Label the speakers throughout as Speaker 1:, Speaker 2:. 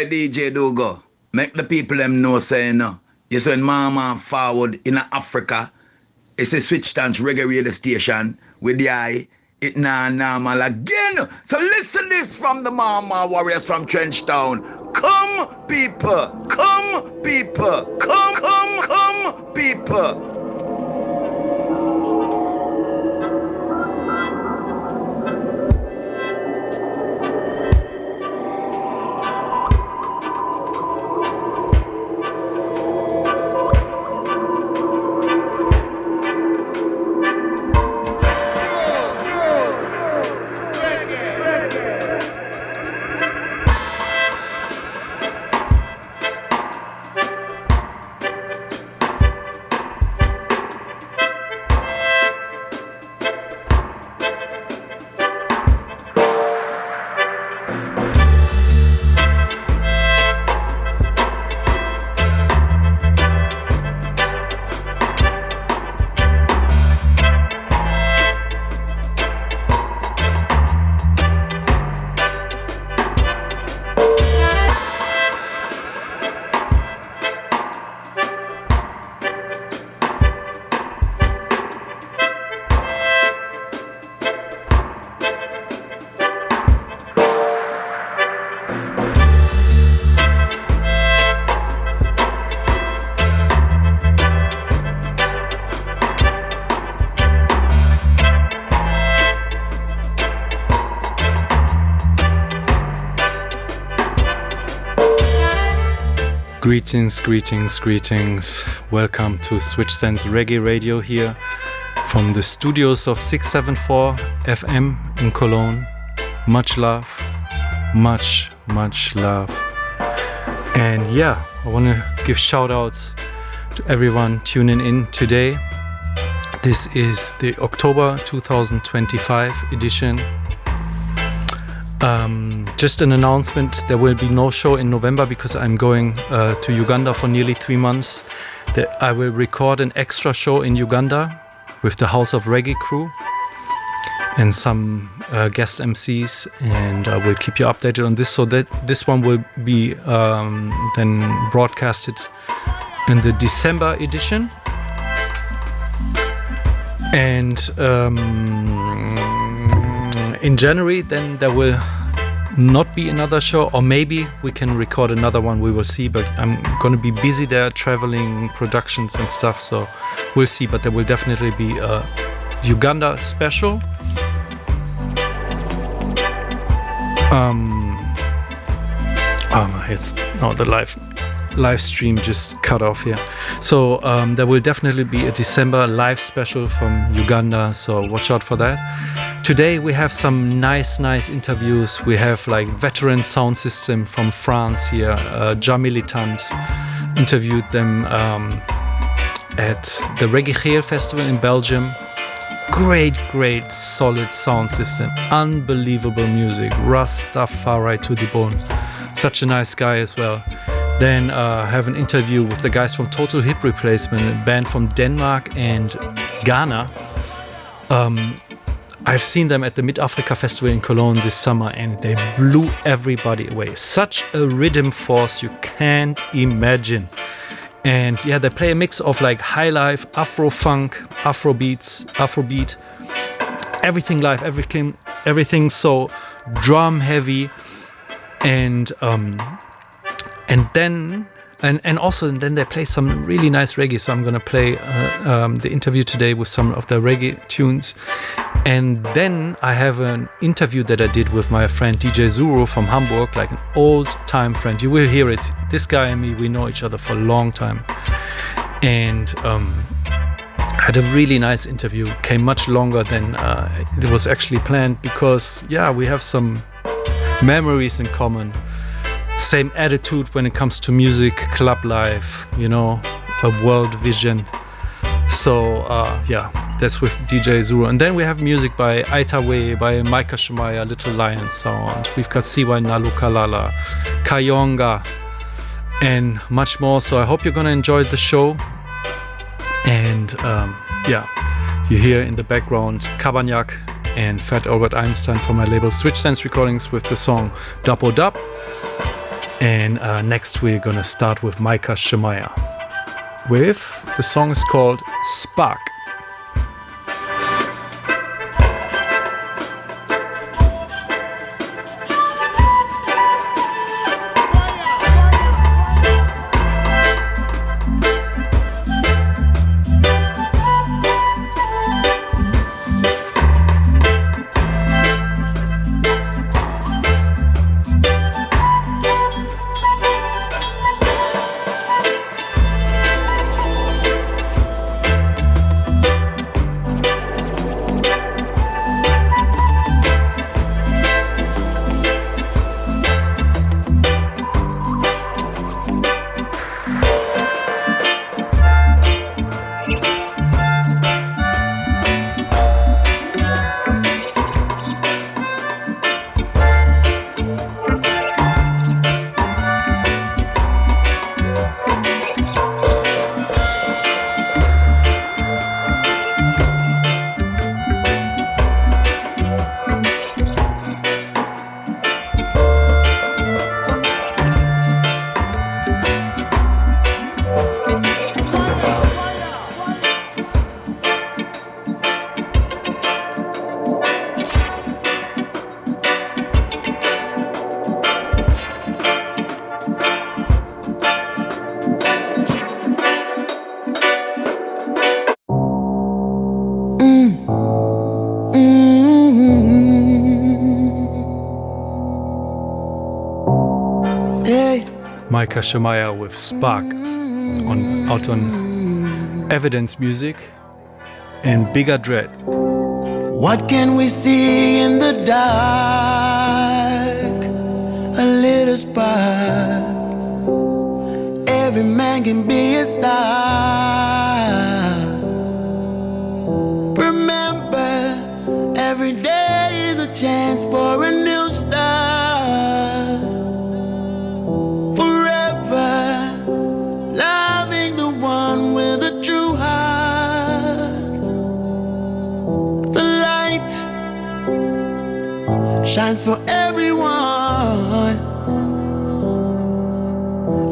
Speaker 1: DJ Dogo, make the people them know saying no. Yes, when Mama forward in Africa, it's a Switchstance reggae radio station with the eye. It nah normal again. So listen this from the Mama Warriors from Trenchtown. Come people, come people, come people.
Speaker 2: Greetings. Welcome to Switchstance Reggae Radio here from the studios of 674 FM in Cologne. Much love. And yeah, I want to give shout outs to everyone tuning in today. This is the October 2025 edition. Just an announcement, there will be no show in November because I'm going to Uganda for nearly 3 months. I will record an extra show in Uganda with the House of Reggae crew and some guest MCs, and I will keep you updated on this, so that this one will be then broadcasted in the December edition. And in January then there will not be another show, or maybe we can record another one, we will see, but I'm gonna be busy there traveling, productions and stuff, so we'll see. But there will definitely be a Uganda special. The live stream just cut off here. So there will definitely be a December live special from Uganda, so watch out for that. Today we have some nice interviews. We have like veteran sound system from France here, Jamilitant. Interviewed them at the Reggae Festival in Belgium. Great solid sound system, unbelievable music, Rastafari to the bone. Such a nice guy as well. Then have an interview with the guys from Total Hip Replacement, a band from Denmark and Ghana. I've seen them at the Mid-Africa Festival in Cologne this summer, and they blew everybody away. Such a rhythm force you can't imagine. And yeah, they play a mix of like high life, Afro funk, Afro beat, everything live, everything so drum heavy, and then they play some really nice reggae. So I'm gonna play the interview today with some of the reggae tunes, and then I have an interview that I did with my friend DJ Zuru from Hamburg, like an old time friend. You will hear it. This guy and me, we know each other for a long time, and had a really nice interview. Came much longer than it was actually planned, because yeah, we have some memories in common. Same attitude when it comes to music, club life, you know, a world vision. So yeah, that's with DJ Zuru. And then we have music by Aitawe, by Micah Shemaya, Little Lion Sound. We've got Siwa Nalukalala, Kayonga, and much more. So I hope you're gonna enjoy the show. And yeah, you hear in the background Kabagnak and Fat Albert Einstein from my label Switchstance Recordings with the song Dub O Dub. And next we're gonna start with Micah Shemaiah with the song is called Spark. Micah Shemaiah with Spark out on Evidence Music and Bigger Dread.
Speaker 3: What can we see in the dark? A little spark. Every man can be a star. Remember, every day is a chance for a new start. Shines for everyone,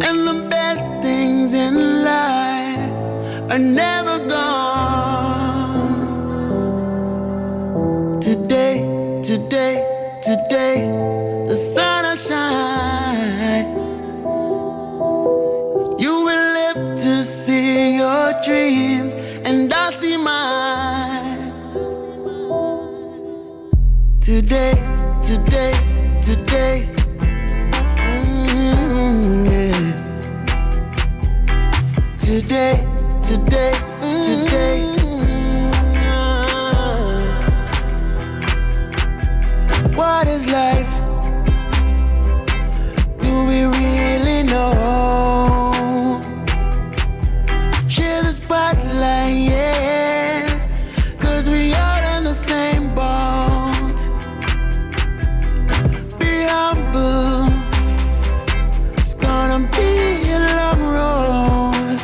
Speaker 3: and the best things in life are never gone. Today, the sun will shine. You will live to see your dreams, and I'll see mine. Today, yeah. Today, What is life? Do we really know? Share the spotlight, yes, 'cause we all in the same boat. Be humble, it's gonna be a long road.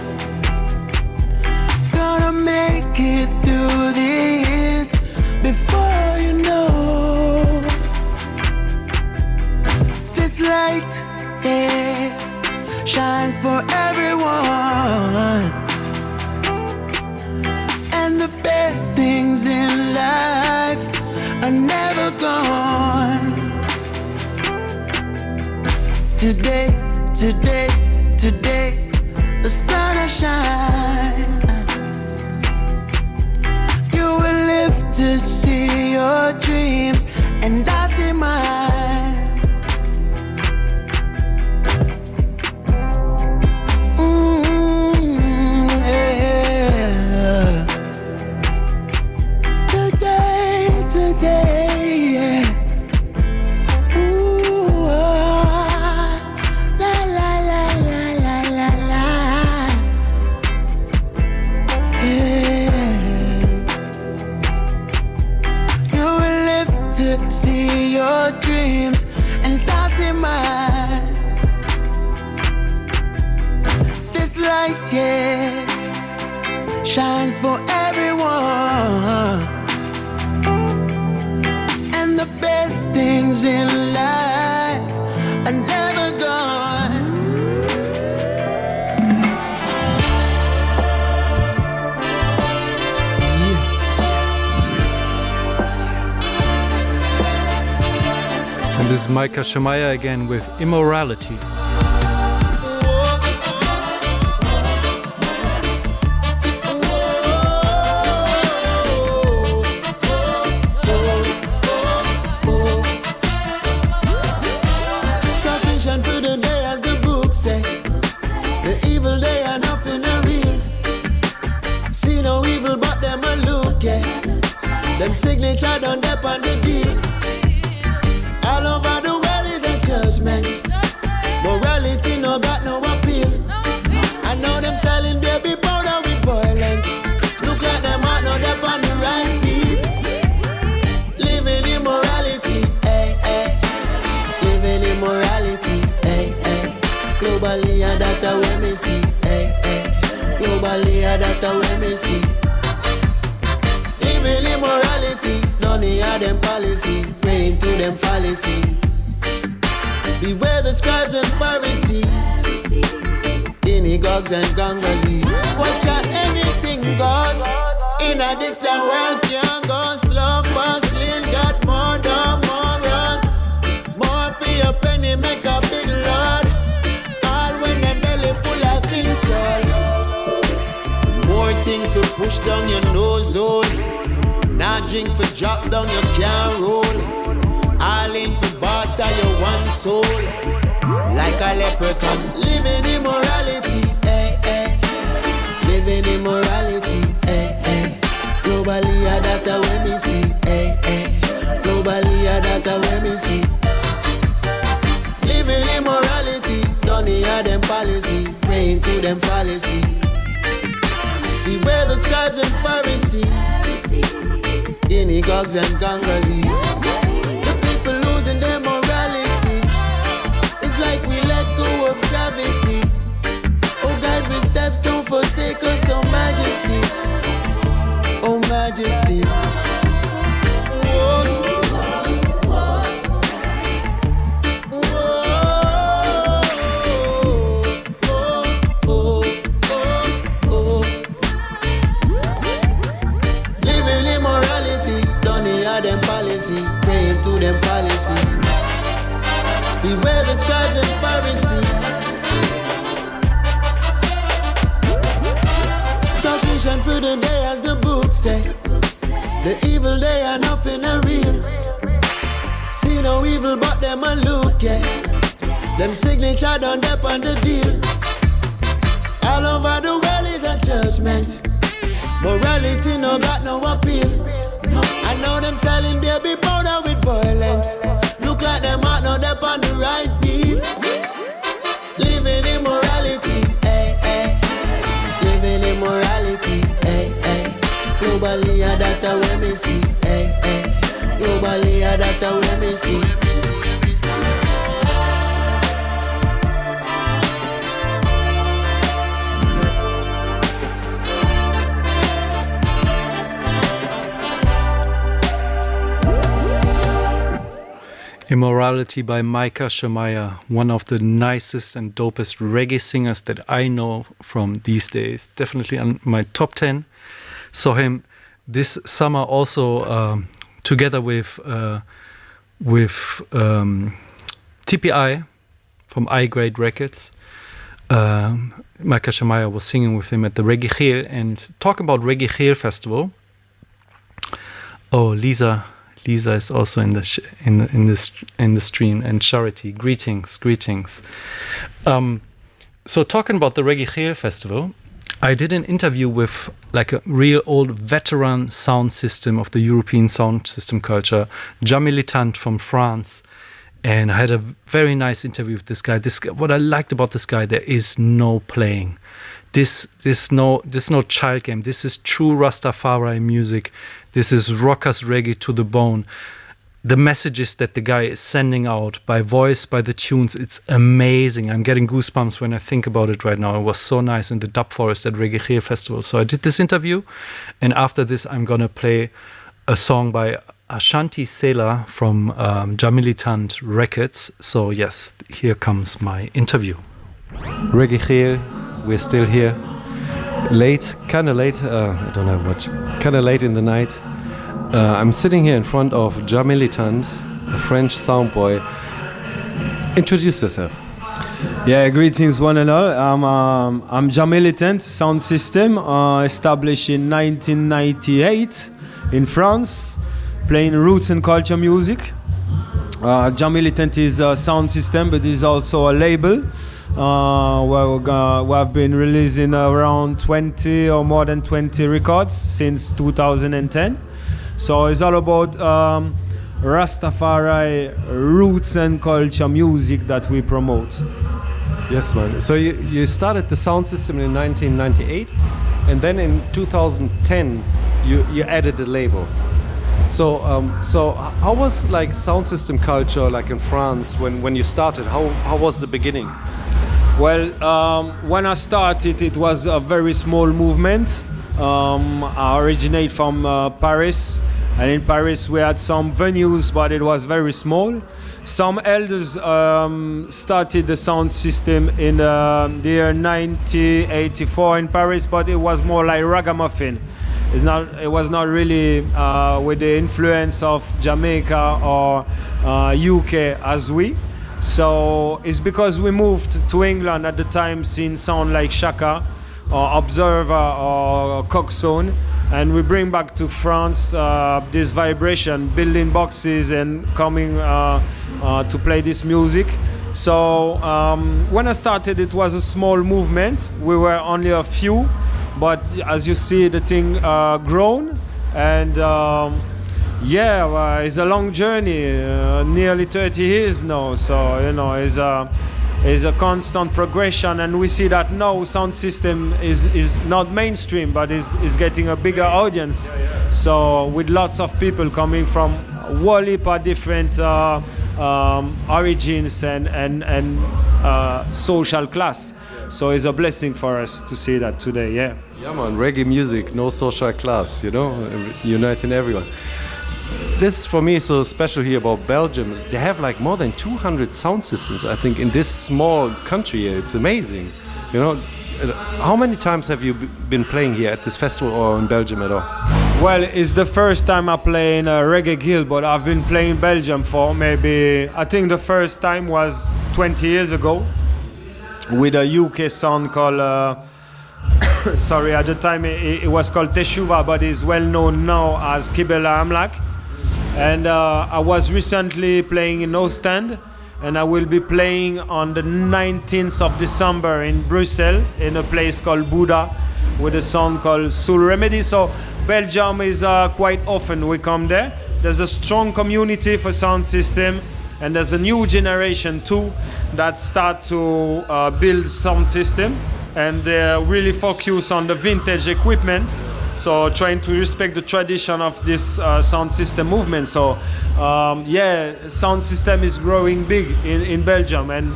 Speaker 3: Gonna make it through this before you know. This light, yes, shines for everyone, and the best things in life are never gone. Today, the sun will shine. You will live to see your dreams, and I see mine. Yeah. Today, yeah. Ooh, la la la la la la la. Yeah. You will live to see your dreams, and I see mine. This light, yeah, shines for everyone, and the best things in life are never gone.
Speaker 2: Micah Shemaiah again with Immorality.
Speaker 3: Sufficient for the day, as the book say. The evil day are nothing real. See no evil, but them a look, yeah. Them signature done up on the deal. All over the world is a judgment. Morality no got no appeal. I know them selling baby powder with violence. Look like them out now up on the right beat. Living immorality, eh, eh. Living immorality, eh, eh. Globally, that's what me see, eh, eh. Globally, that's what me see. Living immorality, none of them policy, praying to them fallacy. Beware the scribes and Pharisees, synagogues and Gangalees. Watch out, anything goes. In a this world can't go slow, bustling, got more down, more runs. More for your penny, make a big load. All when the belly full of things all. More things to push down your nose hole. Now drink for drop down, you can't roll. All in for barter, your one soul. Like a leprechaun, living immorality, eh, eh. Living immorality, eh, eh. Globally, that's what me see, eh, eh. Globally, that's what me see. Living immorality, none of them policy, praying to them fallacy. Beware the scribes and Pharisees, synagogues and Gangalees. The people losing their morality. It's like we let go of gravity. Oh God, we steps, don't forsake us, oh majesty. Oh majesty. Whoa. Them policy, praying to them fallacy. Beware the scribes and Pharisees. Sufficient for the day, as the book say. The evil day are nothing real. See no evil, but them a look, yeah. Them signature done up on the deal. All over the world is a judgment. Morality no got no appeal. I know them selling baby powder with violence. Look like them out now, they're on the right beat. Living immorality, eh, eh. Living immorality, eh, eh. Globally, that's what me see, eh, eh. Globally, that's what me see.
Speaker 2: Immorality by Micah Shemaiah, one of the nicest and dopest reggae singers that I know from these days. Definitely on my top 10. Saw him this summer also together with TPI from I-Grade Records. Micah Shemaiah was singing with him at the Reggae Geel, and talk about Reggae Geel Festival. Oh, Lisa is also in the stream, and Charity. Greetings. So talking about the Reggae Geel Festival, I did an interview with like a real old veteran sound system of the European sound system culture, Jamilitant from France, and I had a very nice interview with this guy. What I liked about this guy, there is no playing. This no child game. This is true Rastafari music. This is rockers reggae to the bone. The messages that the guy is sending out by voice, by the tunes, it's amazing. I'm getting goosebumps when I think about it right now. It was so nice in the Dub Forest at Reggae Geel Festival. So I did this interview, and after this I'm gonna play a song by Ashanti Sela from Jamilitant Records. So yes, here comes my interview. Reggae Geel, we're still here. Kinda late, I don't know what, kinda late in the night. I'm sitting here in front of Jamilitant, a French sound boy, Introduce yourself.
Speaker 4: Yeah, greetings one and all. I'm Jamilitant Sound System, established in 1998 in France, playing roots and culture music. Jamilitant is a sound system, but is also a label where we have been releasing around 20 or more than 20 records since 2010. So it's all about Rastafari roots and culture music that we promote.
Speaker 2: Yes, man. So you started the sound system in 1998, and then in 2010 you added the label. So how was like sound system culture like in France when you started? How was the beginning?
Speaker 4: Well, when I started, it was a very small movement. I originate from Paris, and in Paris we had some venues, but it was very small. Some elders started the sound system in the year 1984 in Paris, but it was more like ragamuffin. It was not really with the influence of Jamaica or UK as we. So it's because we moved to England at the time, seeing sound like Shaka or Observer or Coxsone, and we bring back to France this vibration, building boxes and coming to play this music. So when I started, it was a small movement. We were only a few, but as you see, the thing grown, and it's a long journey, nearly 30 years now. So it's a constant progression, and we see that now sound system is not mainstream, but is getting a bigger audience. So with lots of people coming from whole heap of different origins and social class. So it's a blessing for us to see that today. Yeah man,
Speaker 2: reggae music, no social class, uniting everyone. This for me is so special here about Belgium. They have like more than 200 sound systems, I think, in this small country. It's amazing. How many times have you been playing here at this festival or in Belgium at all?
Speaker 4: Well, it's the first time I play in a reggae guild, but I've been playing Belgium for I think the first time was 20 years ago with a UK sound called sorry, at the time it was called Teshuva, but it's well known now as Kibela Amlak. And I was recently playing in Ostend, and I will be playing on the 19th of December in Brussels in a place called Buddha with a song called Soul Remedy. So Belgium is quite often we come there. There's a strong community for sound system, and there's a new generation too that start to build sound system, and they really focus on the vintage equipment. So trying to respect the tradition of this sound system movement. So sound system is growing big in Belgium. And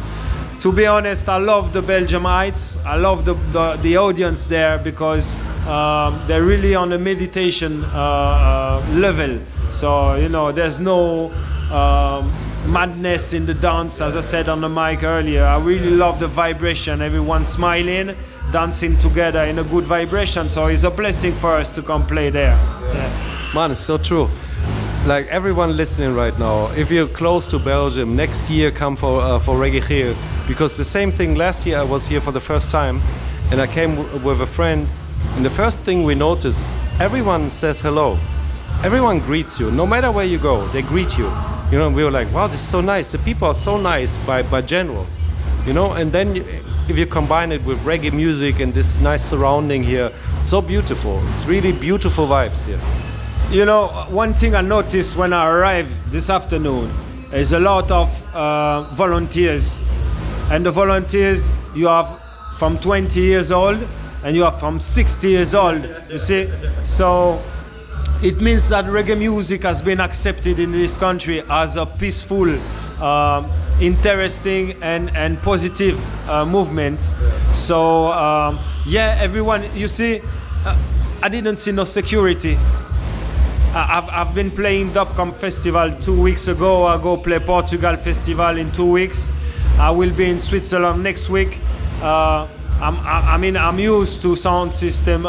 Speaker 4: to be honest, I love the Belgiumites. I love the audience there because they're really on a meditation level. So, there's no madness in the dance, as I said on the mic earlier. I really love the vibration, everyone smiling, dancing together in a good vibration. So it's a blessing for us to come play there. Yeah.
Speaker 2: Man, it's so true. Like everyone listening right now, if you're close to Belgium, next year come for Reggae, because the same thing last year I was here for the first time, and I came with a friend, and the first thing we noticed, everyone says hello. Everyone greets you, no matter where you go, they greet you. We were like, wow, this is so nice. The people are so nice by general, and then if you combine it with reggae music and this nice surrounding here, it's so beautiful. It's really beautiful vibes here.
Speaker 4: One thing I noticed when I arrived this afternoon is a lot of volunteers. And the volunteers, you have from 20 years old and you have from 60 years old, you see? So it means that reggae music has been accepted in this country as a peaceful, interesting and positive movement. So everyone, you see, I didn't see no security. I've been playing Dubcom Festival 2 weeks ago. I go play Portugal Festival in 2 weeks. I will be in Switzerland next week. I'm used to sound system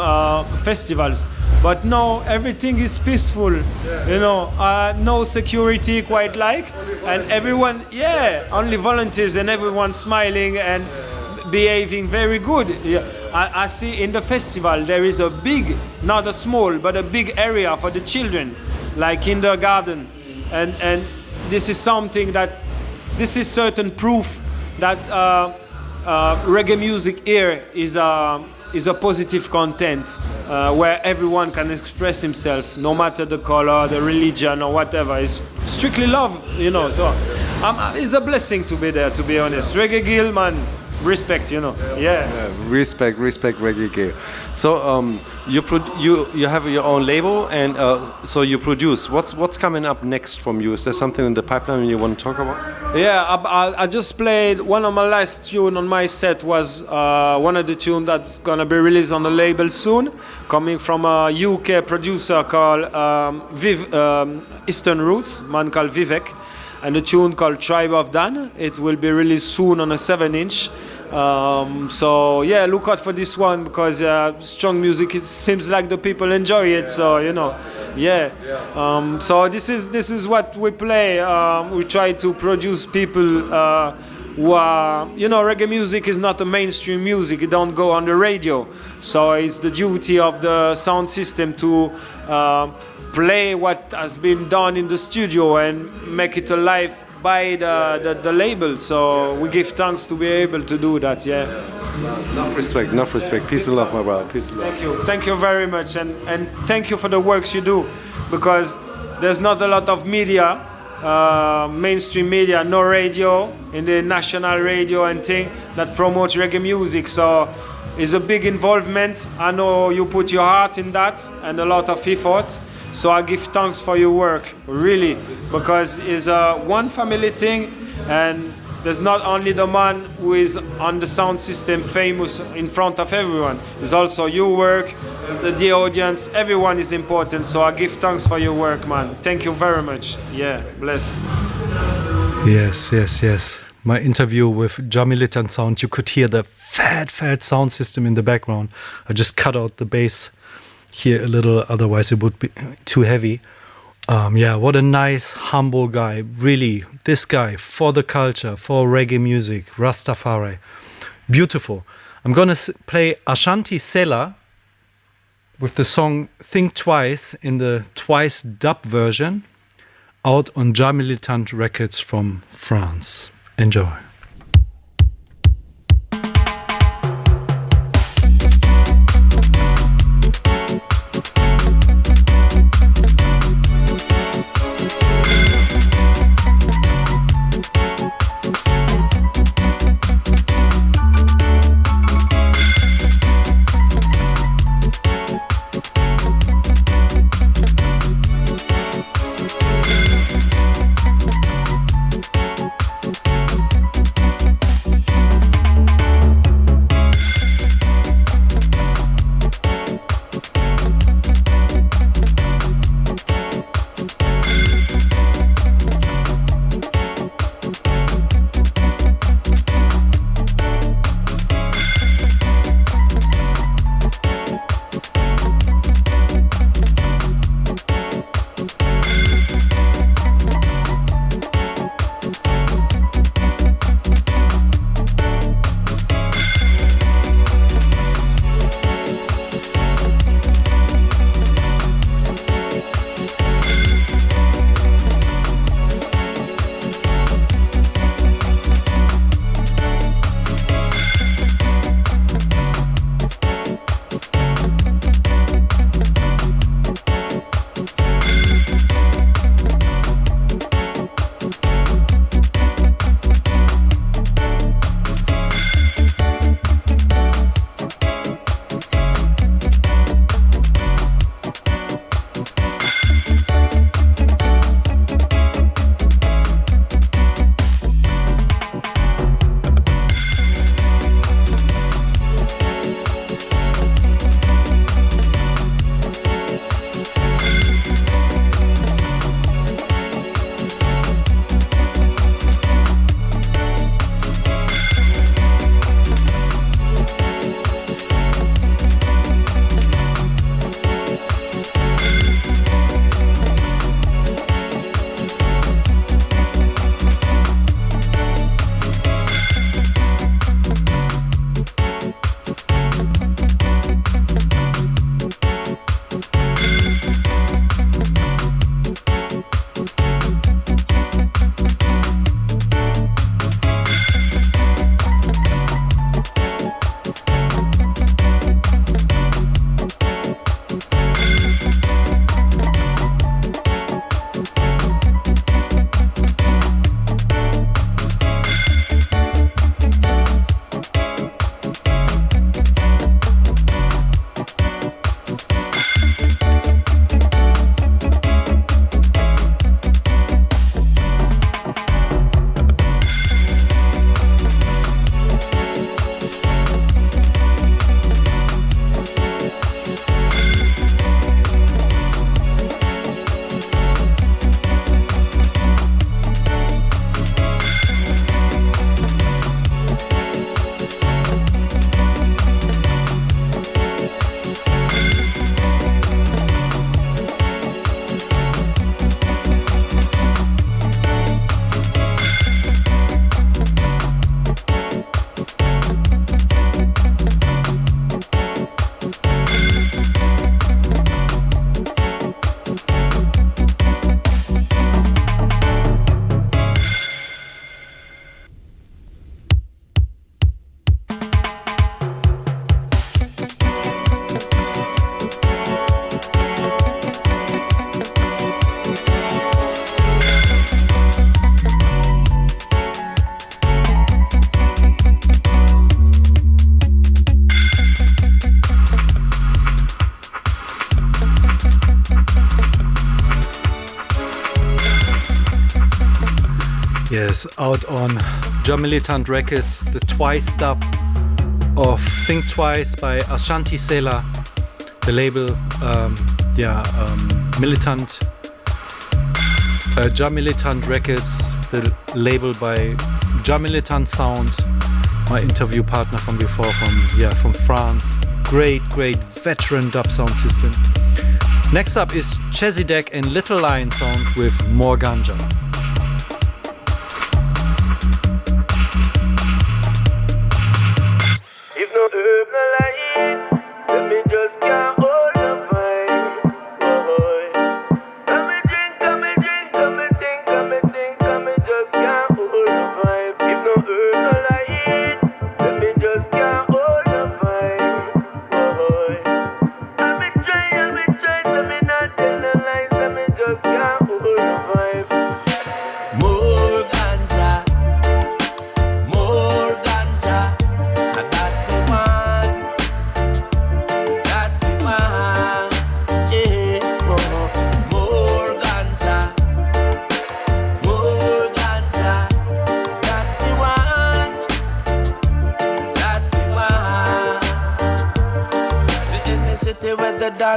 Speaker 4: festivals, But now everything is peaceful, you know, no security quite like, and everyone, only volunteers and everyone smiling and behaving very good. Yeah. I see in the festival there is a big, not a small, but a big area for the children, like kindergarten, and this is something that, this is certain proof that reggae music here is a positive content where everyone can express himself, no matter the color, the religion, or whatever. It's strictly love, you know. So it's a blessing to be there, to be honest. Reggae Gill, man, respect, you know.
Speaker 5: Respect Reggae Gill. So you have your own label, and so you produce. What's coming up next from you? Is there something in the pipeline you want to talk about?
Speaker 4: Yeah, I just played one of my last tune on my set was one of the tunes that's gonna be released on the label soon, coming from a UK producer called Eastern Roots, man called Vivek, and a tune called Tribe of Dan. It will be released soon on a 7-inch. So yeah, look out for this one, because strong music, it seems like the people enjoy it. So you know, so this is what we play. We try to produce people who are, you know, reggae music is not a mainstream music. It don't go on the radio. So it's the duty of the sound system to play what has been done in the studio and make it alive by the label. So we give thanks to be able to do that.
Speaker 5: Enough respect. Peace and love, my brother. Peace and love.
Speaker 4: Thank you very much, and thank you for the works you do, because there's not a lot of media, mainstream media, no radio in the national radio and thing that promotes reggae music. So it's a big involvement. I know you put your heart in that and a lot of effort. So I give thanks for your work, really, because it's a one family thing, and there's not only the man who is on the sound system famous in front of everyone. It's also your work, the audience, everyone is important. So I give thanks for your work, man. Thank you very much. Yeah, bless.
Speaker 2: Yes. My interview with Jamilitan Sound, you could hear the fat sound system in the background. I just cut out the bass here a little, otherwise it would be too heavy. What a nice, humble guy. Really, this guy, for the culture, for reggae music, Rastafari. Beautiful. I'm gonna play Ashanti Sela with the song Think Twice in the Twice dub version, out on Jamilitant Records from France. Enjoy. Yes, out on Drum Militant Records, the twice dub of Think Twice by Ashanti Sela, the label, Militant, Drum Militant Records, the label by Drum Militant Sound, my interview partner from before, from France. Great veteran dub sound system. Next up is Chezidek and Little Lion Sound with More Ganja.
Speaker 6: If no herb, no light, then me just can't hold the vibe. Oh, come me drink, come me think, come me just can't hold the vibe. If no herb, no light, then me just can't hold the vibe. Oh, I me try, so me not tell no lies, so me just can't hold the vibe.
Speaker 3: More ganja, more ganja.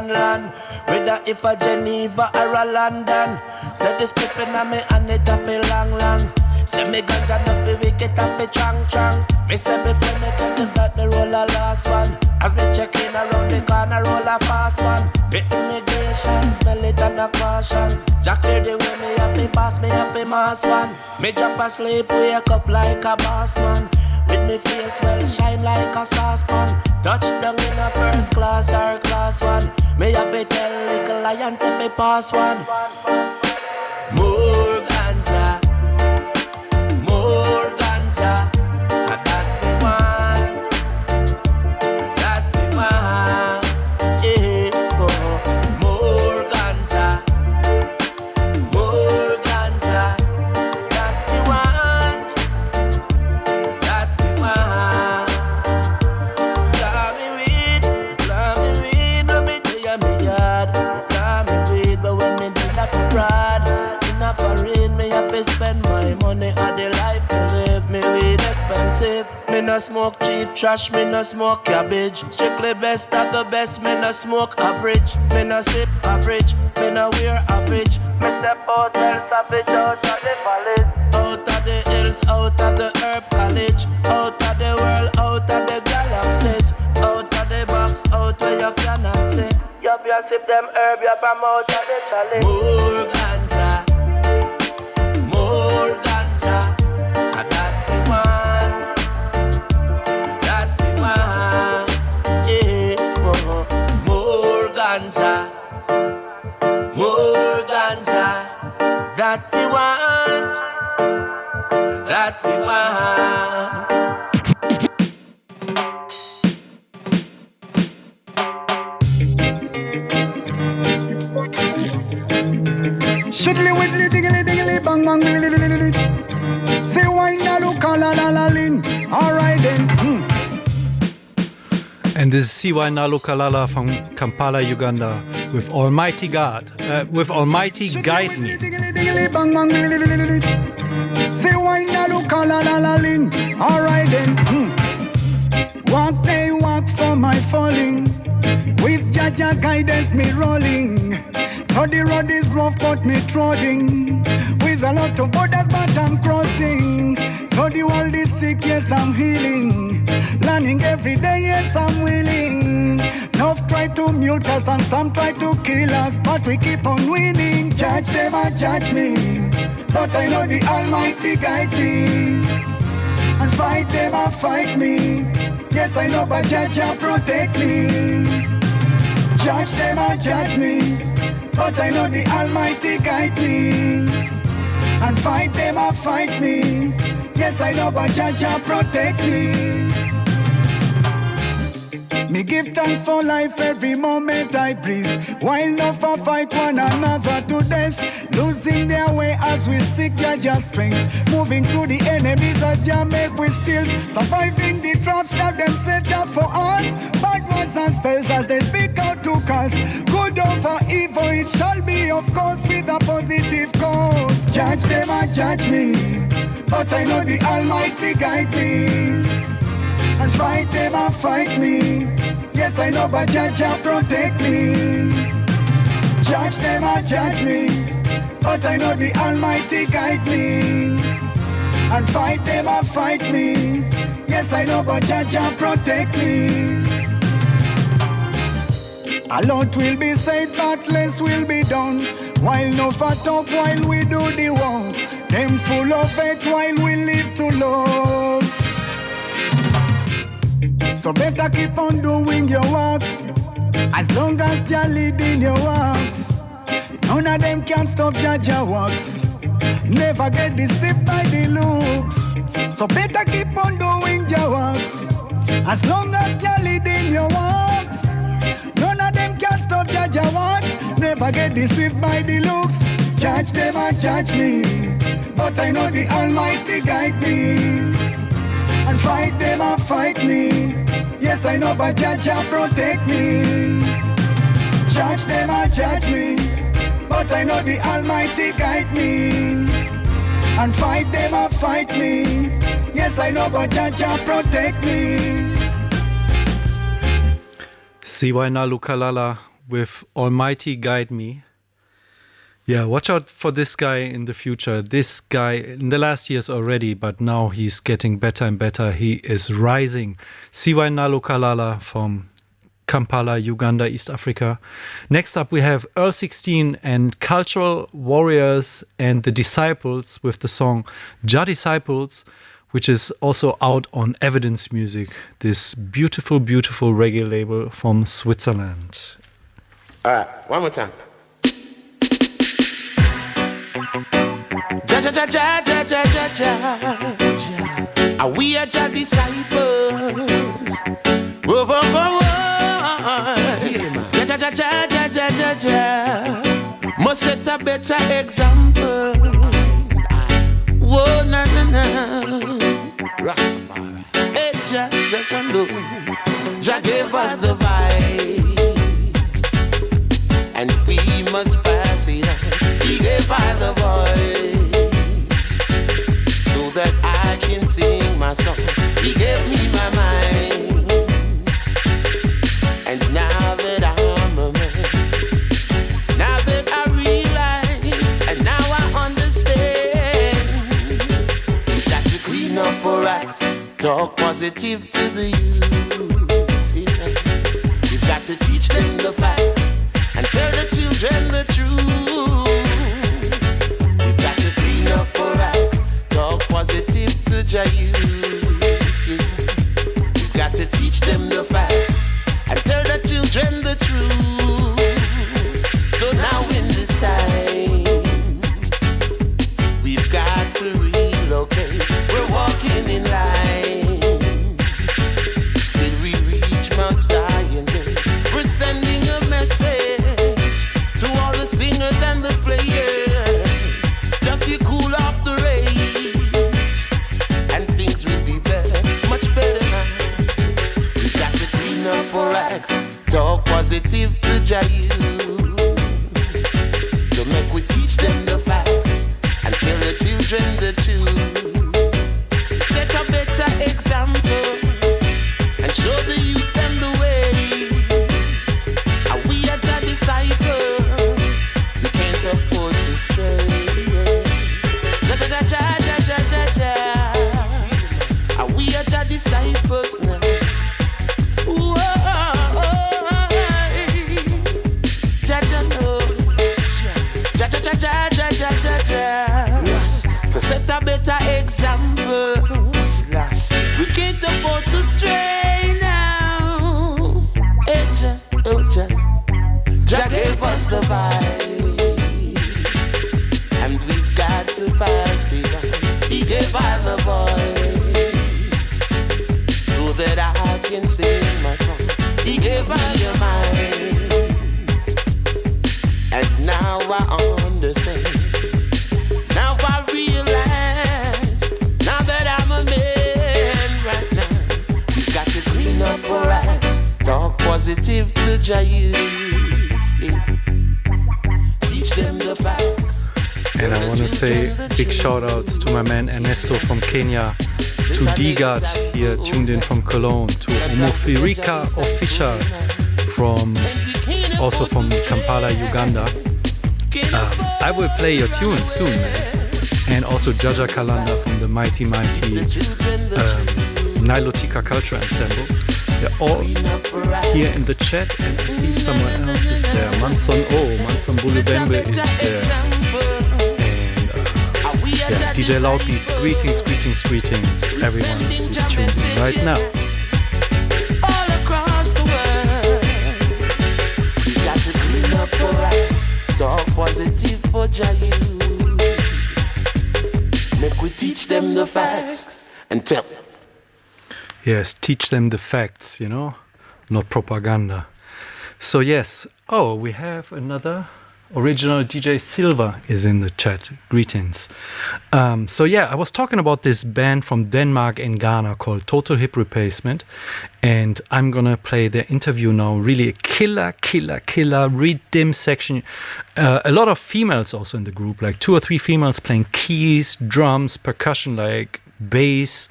Speaker 6: Land, whether if a Geneva or a London. Say this piffin' a me and it a fi long. Say me ganja no fi wicked a fi chang. Me say before me cut the fat me roll a last one. As me check in around the corner roll a fast one. The immigration smell it and a caution. Jack clear the way me a fi pass, me a fi mass one. Me drop asleep, wake up like a boss man. With me face well shine like a saucepan. Touchdown in a first class or class one. Me have to tell little lions if I pass one. More ganja, more ganja. That we want, that we want. More ganja, more ganja. That we want, that we want. Plant me weed, no me tell ya me yard. Plant me weed, but when me do that for pride. Enough for rain, me have to spend my money on the life to live. Me weed expensive. Me no smoke cheap trash, me no smoke cabbage. Strictly best of the best, me no smoke average. Me no sip average, me no wear average. Me step out, tell savage out of the valley. Out of the hills, out of the herb college. Out of the world, out of the galaxies. Out of the box, out where you cannot see. Yup, you sip them herb, yup, I'm out of the chalice. More ganja, more ganja. And that we want, that we want. More ganja, more ganja. That we want, that we want.
Speaker 7: Shiddly widdly diggly diggly bang bang dilly dilly dilly. Say why na look la la la ling. Alright then.
Speaker 2: And this is CY Nalu Kalala from Kampala, Uganda, with Almighty God, with Almighty Guide Me.
Speaker 7: Say why na look la la la ling. Alright then. Walk they walk for my falling. With Jaja guidance me rolling. So the road is rough but me trotting. With a lot of borders but I'm crossing. So the world is sick, yes I'm healing. Learning every day, yes I'm willing. Enough try to mute us and some try to kill us, but we keep on winning. Judge them and judge me, but I know the Almighty guide me. And fight them and fight me. Yes I know but Jaja protect me. Judge them and judge me, but I know the Almighty guide me. And fight them and fight me. Yes, I know but Jaja protect me. Me give thanks for life every moment I breathe. While no for fight one another to death. Losing their way as we seek Jaja's strength. Moving through the enemies as Jah make we steal. Surviving the traps that them set up for us. Bad words and spells as they speak out to us. Good over evil it shall be, of course, with a positive cause. Judge them and judge me, but I know the Almighty guide me. And fight them and fight me. Yes, I know, but Jaja protect me. Judge them and judge me, but I know the Almighty guide me. And fight them and fight me. Yes, I know, but Jaja protect me. A lot will be said, but less will be done. While no fat talk, while we do the work. Them full of hate while we live to love. So better keep on doing your works, as long as you're leading your works. None of them can stop Jaja works. Never get deceived by the looks. So better keep on doing your works, as long as you're leading your works. None of them can stop Jaja works. Never get deceived by the looks. Judge them and judge me, but I know the Almighty guide me. And fight them and fight me. Yes, I know, but Jaja protect me. Judge them and judge me, but I know the Almighty guide me. And fight them and fight me. Yes, I know, but Jaja protect me.
Speaker 2: CY Nalukalala with Almighty Guide Me. Yeah, watch out for this guy in the future. This guy in the last years already, but now he's getting better and better. He is rising. CY Nalukalala from Kampala, Uganda, East Africa. Next up we have Earl 16 and Cultural Warriors and the Disciples with the song Ja Disciples, which is also out on Evidence Music, this beautiful, beautiful reggae label from Switzerland.
Speaker 8: All right, one more time. Ja, ja, ja, ja, ja, ja, ja, ja. Are we are Ja disciples? Whoa, whoa, whoa, whoa. Ja, ja, ja, ja, ja, ja, ja, ja. Must set a better example. Whoa, na, na, na. Rastafari. Hey, Ja, Ja, Ja, no. Ja gave us the vibe, and we must pass it on. He gave by the voice, so that I can sing my song. He gave me my mind, and now that I'm a man, now that I realize, and now I understand, we got to clean up our acts, talk positive to the youth. We've got to teach them the facts and tell the children the truth. We've got to clean up our acts, talk positive to the youth. We've got to teach them the facts and tell the children the truth. So now in this time, we've got to relocate. We're walking in line till we reach Mount Zion. We're sending a message to all the singers and the players. Just you cool off the rage, and things will be better, much better now. We got to clean up our acts, talk positive to youth. So make we teach them the facts and tell the children the truth. Set a better example and show the youth them the way. Are we are Ja disciples? We can't afford to stray. Ja, ja, ja, ja, ja, ja, ja. Are we are Ja disciples now? Whoa, Ja, ja, no. Ja, ja, ja, ja, ja, ja, ja, ja. So set a better example. We can't afford to stray now. Hey, Ja, oh Ja. Ja gave us the vibe, and we've got to pass it on. He gave us the voice, so that I can sing my song. He gave us your mind, and now I understand. Now I realize, now that I'm a man right now, we've got to clean up our acts, talk positive to Ja youth. Teach them the facts.
Speaker 2: And I want to say big shout outs to my man Ernesto from Kenya, to Digard here tuned in from Cologne, to Omofirika Official also from Kampala, Uganda. I will play your tunes soon, man. And also Jaja Kalanda from the mighty Nilotika Culture Ensemble. They're all here in the chat, and I see someone else is there. Manson Bulubembe is there. And DJ Loudbeats, greetings, everyone who's tuned in right now.
Speaker 8: All across the world, we got to clean up our acts, talk positive for Jayu. Make we teach them the facts and tell them.
Speaker 2: Yes, teach them the facts, not propaganda. So yes, we have another original DJ Silva is in the chat. Greetings. I was talking about this band from Denmark and Ghana called Total Hip Replacement, and I'm gonna play their interview now. Really a killer rhythm section. A lot of females also in the group, like 2 or 3 females playing keys, drums, percussion, like bass.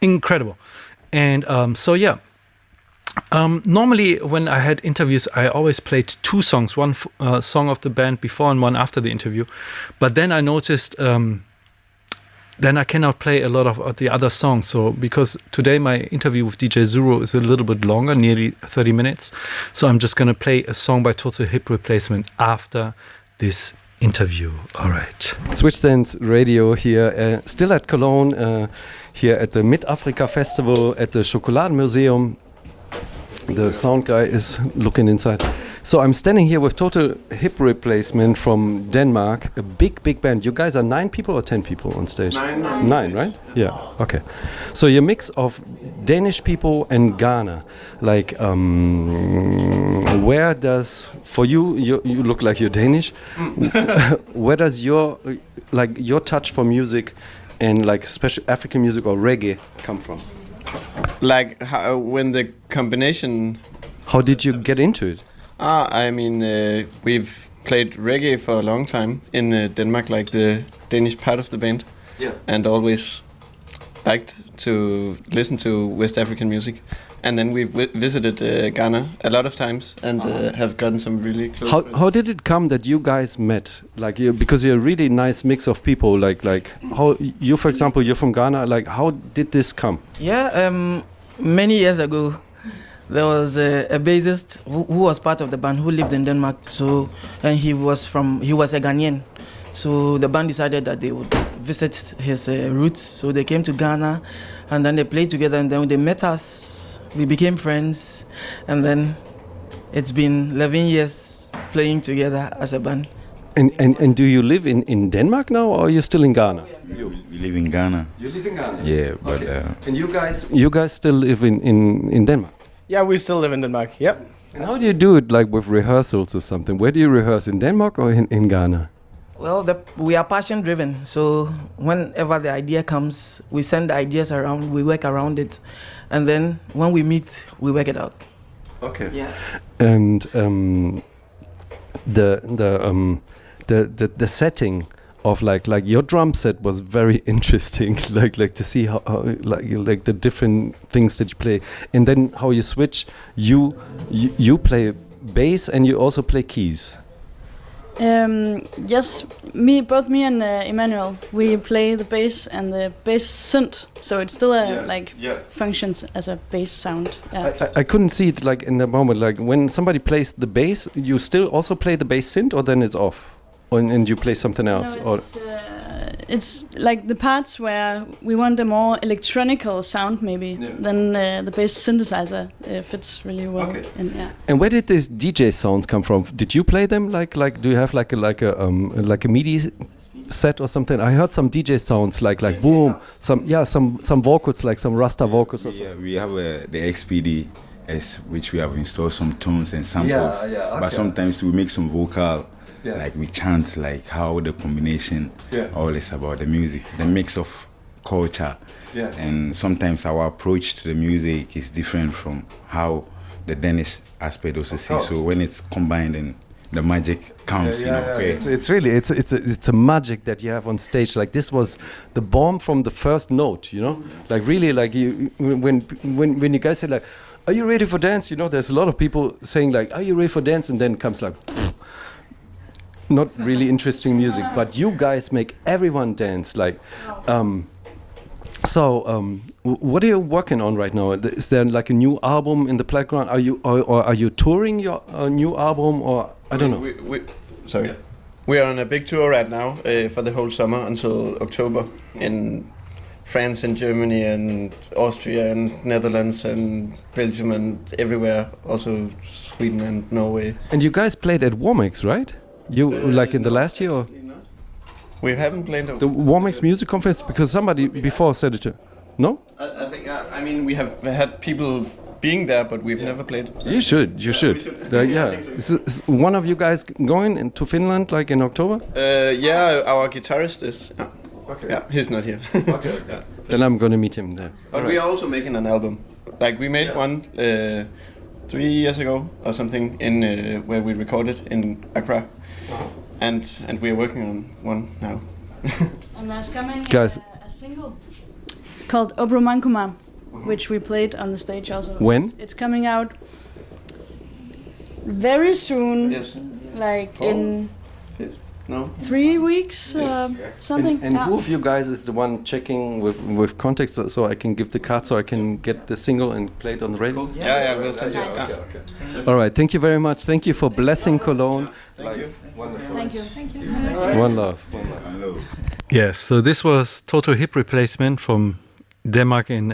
Speaker 2: Incredible. And normally when I had interviews, I always played 2 songs, one song of the band before and one after the interview. But then I noticed then I cannot play a lot of the other songs. So because today my interview with DJ Zuro is a little bit longer, nearly 30 minutes. So I'm just going to play a song by Total Hip Replacement after this interview. All right.
Speaker 5: Switchstance Radio here, still at Cologne, here at the Mid-Africa Festival at the Schokoladenmuseum. The sound guy is looking inside. So I'm standing here with Total Hip Replacement from Denmark, a big band. You guys are 9 people or 10 people on stage? 9, right? Yeah, okay. So you're a mix of Danish people and Ghana. Like, where does, for you look like you're Danish. Where does your touch for music and like special African music or reggae come from?
Speaker 9: Like when the combination.
Speaker 5: How did you get into it?
Speaker 9: We've played reggae for a long time in Denmark, like the Danish part of the band, and always liked to listen to West African music. And then we've visited Ghana a lot of times and have gotten some really close.
Speaker 5: How did it come that you guys met? Like, because you're a really nice mix of people. Like how you, for example, you're from Ghana. Like, how did this come?
Speaker 10: Yeah, many years ago, there was a bassist who was part of the band who lived in Denmark. So, and he was a Ghanaian. So the band decided that they would visit his roots. So they came to Ghana, and then they played together, and then they met us. We became friends, and then it's been 11 years playing together as a band.
Speaker 5: And do you live in Denmark now, or are you still in Ghana?
Speaker 11: We live in Ghana.
Speaker 5: You live in Ghana?
Speaker 11: Yeah, but...
Speaker 5: Okay. And you guys still live in Denmark?
Speaker 12: Yeah, we still live in Denmark, yep.
Speaker 5: And how do you do it, like with rehearsals or something? Where do you rehearse, in Denmark or in Ghana?
Speaker 10: Well, we are passion driven, so whenever the idea comes, we send the ideas around, we work around it, and then when we meet, we work it out.
Speaker 5: Okay.
Speaker 10: Yeah.
Speaker 5: And the setting of like your drum set was very interesting, like to see how like the different things that you play, and then how you switch. You play bass and you also play keys.
Speaker 13: Yes, both me and Emmanuel, we play the bass and the bass synth, so it still functions as a bass sound. Yeah.
Speaker 5: I couldn't see it like in the moment, like when somebody plays the bass, you still also play the bass synth, or then it's off, and you play something else.
Speaker 13: No, it's like the parts where we want a more electronical sound, maybe. Then the bass synthesizer fits really well. Okay.
Speaker 5: And where did these DJ sounds come from? Did you play them? Like do you have like a MIDI set or something? I heard some DJ sounds like boom, some vocals, like some Rasta vocals or something.
Speaker 11: Yeah, we have the XPD, which we have installed some tones and samples.
Speaker 5: Okay.
Speaker 11: But sometimes we make some vocal. Yeah. Like we chant, like how the combination, all is about the music, the mix of culture. Yeah. And sometimes our approach to the music is different from how the Danish aspect also sees. So when it's combined, and the magic comes, you know. Okay.
Speaker 5: It's really it's a magic that you have on stage. Like this was the bomb from the first note, you know. Like really, like you when you guys say like, "Are you ready for dance?" You know, there's a lot of people saying like, "Are you ready for dance?" And then comes like, not really interesting music. But you guys make everyone dance. Like, what are you working on right now? Is there like a new album in the background? Are you touring your new album, or I don't know?
Speaker 9: We are on a big tour right now for the whole summer until October in France and Germany and Austria and Netherlands and Belgium and everywhere, also Sweden and Norway.
Speaker 5: And you guys played at Warmix, right? You like in the last year? Or?
Speaker 9: We haven't played
Speaker 5: the Warmix Music Conference, because somebody before said it. No?
Speaker 9: I think. I mean, we have had people being there, but we've never played.
Speaker 5: You should. You should. Yeah. Is one of you guys going to Finland like in October?
Speaker 9: Yeah, our guitarist is.
Speaker 5: Okay.
Speaker 9: Yeah, he's not here.
Speaker 5: Okay. Then I'm gonna meet him there.
Speaker 9: But we are also making an album. Like we made one 3 years ago or something in where we recorded in Accra, and we are working on one now.
Speaker 13: And there's coming
Speaker 5: guys.
Speaker 13: A single called Obro Mankuma, which we played on the stage also.
Speaker 5: When?
Speaker 13: It's coming out very soon.
Speaker 9: Yes.
Speaker 13: Like in 3 weeks,
Speaker 9: Yes.
Speaker 13: something.
Speaker 5: And who of you guys is the one checking with context, so I can give the card, so I can get the single and play it on the radio?
Speaker 9: Yeah, we'll send you.
Speaker 5: Okay. All right, thank you very much. Thank you for blessing Cologne.
Speaker 9: Thank you.
Speaker 5: Wonderful.
Speaker 13: Thank you.
Speaker 5: One love.
Speaker 2: Yes, so this was Total Hip Replacement from Denmark and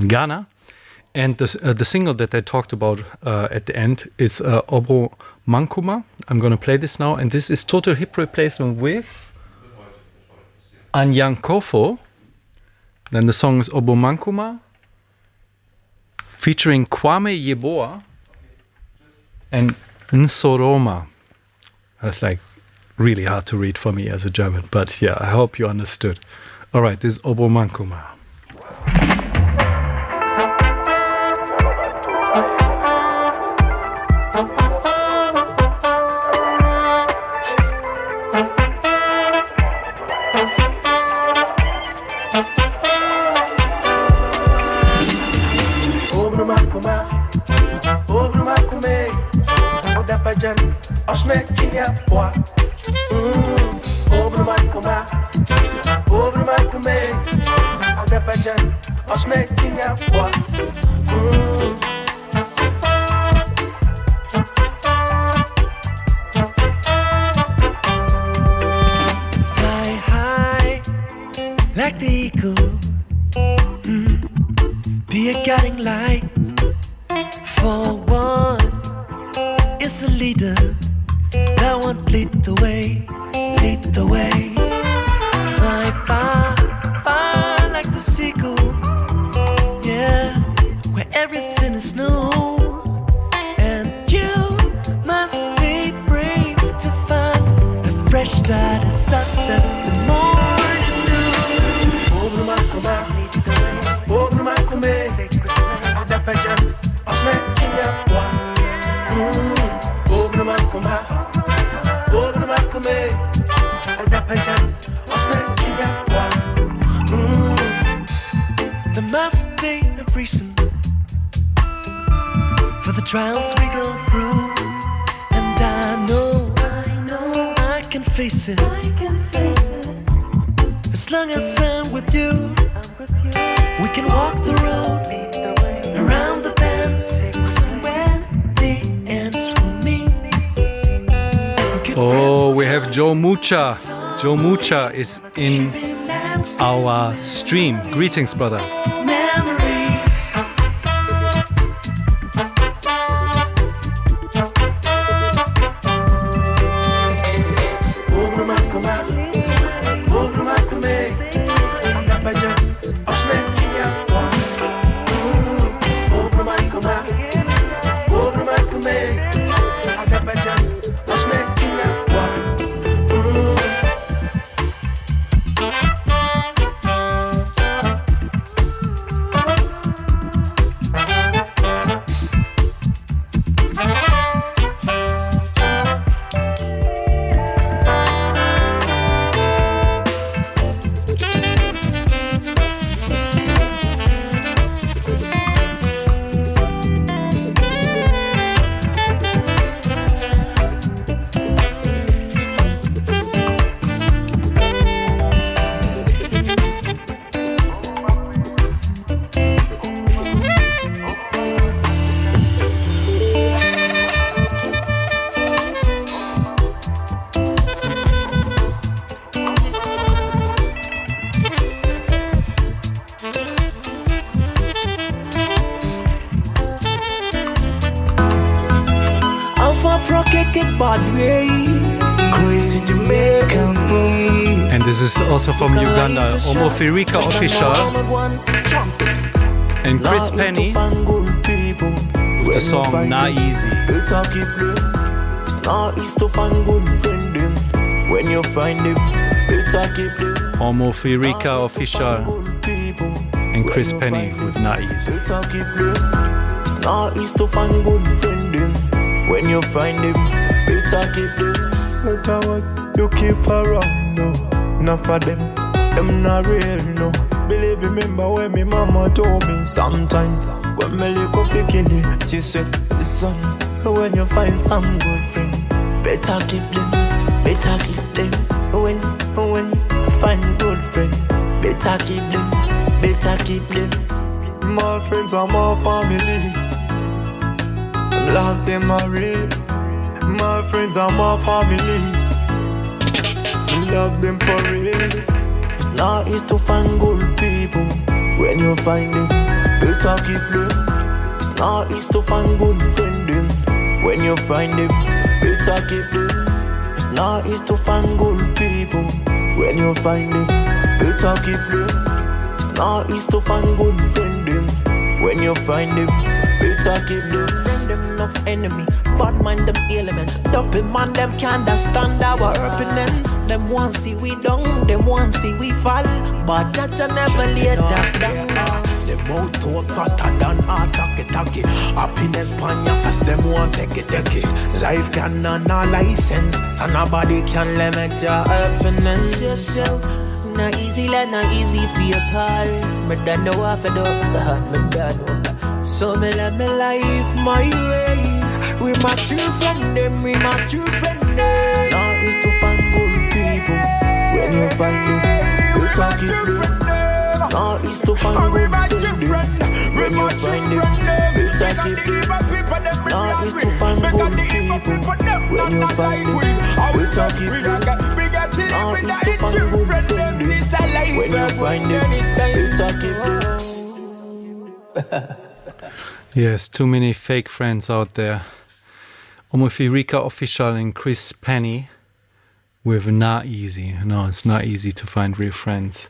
Speaker 2: Ghana. And the single that I talked about at the end is Obro Mankuma. I'm going to play this now. And this is Total Hip Replacement with Anyang Kofo. Then the song is Obro Mankuma, featuring Kwame Yeboah and Nsoroma. That's like really hard to read for me as a German. But yeah, I hope you understood. All right, this is Obro Mankuma.
Speaker 6: Fly high like the eagle. Be a guiding light. For one is a leader that won't lead the way, lead the way. Fly far, far like the seagull. Yeah, where everything is new. And you must be brave to find a fresh start, a sun that's the morning dew. Obro Mankuma, Obro Mankuma, Adapajan, Osme Kinyapwa. Obro Mankuma, Obro Mankuma, Adapajan, Osme Kinyapwa. There must be a reason for the trials we go through, and I know I can face it. As long as I'm with you, we can walk the road around the bend, somewhere the ends will meet.
Speaker 2: Oh, we have Joe Mucha. Joe Mucha is in our stream. Greetings, brother.
Speaker 6: bad way. Crazy Jamaican boy.
Speaker 2: And this is also from Uganda, Omofirika Official and Chris Penny with the song Not Easy.
Speaker 6: It's not easy to find good friend them. When you find them, better keep them.
Speaker 2: Omofirika Official and Chris Penny with Not Easy.
Speaker 6: Better keep them. It's not easy to find good friend them. When you find them, better keep them. Better what you keep around, no. Not for them, them not real, no. Believe, remember when me mama told me sometimes when me look up bikini, she said, son, when you find some good friend, better keep them, better keep them. When you find good friend, better keep them, better keep them. My friends are my family, love them are real. My friends are my family, love them for real. It's not easy to find good people. When you find them, better keep them. It's not easy to find good friends them. When you find them, better keep them. It's not easy to find good people. When you find them, better keep them. It's not easy to find good friends them. When you find them, better keep them. Friend them enough enemy, bad mind them element. Double man them can't understand our opinions. Them want see we down, them want see we fall. But Jaja never let us down. Them mouth talk faster than attack. Happiness pan your face, them want take it. Life can no license, so nobody can limit your happiness. Yourself, not easy like not easy people. But then no I fed up, me done. So me live my life my way. We my true friend them, we my true friend them. Now is to find good people. When you find them, we talk it them. Now is to find good friend them. When you find them, we talk it them. Now is to find good people. When you find them, we talk it them. Now is to find good friend them. When you find them, we talk it them.
Speaker 2: Yes, too many fake friends out there. Omofirika Official and Chris Penny with Not Easy. No, it's not easy to find real friends.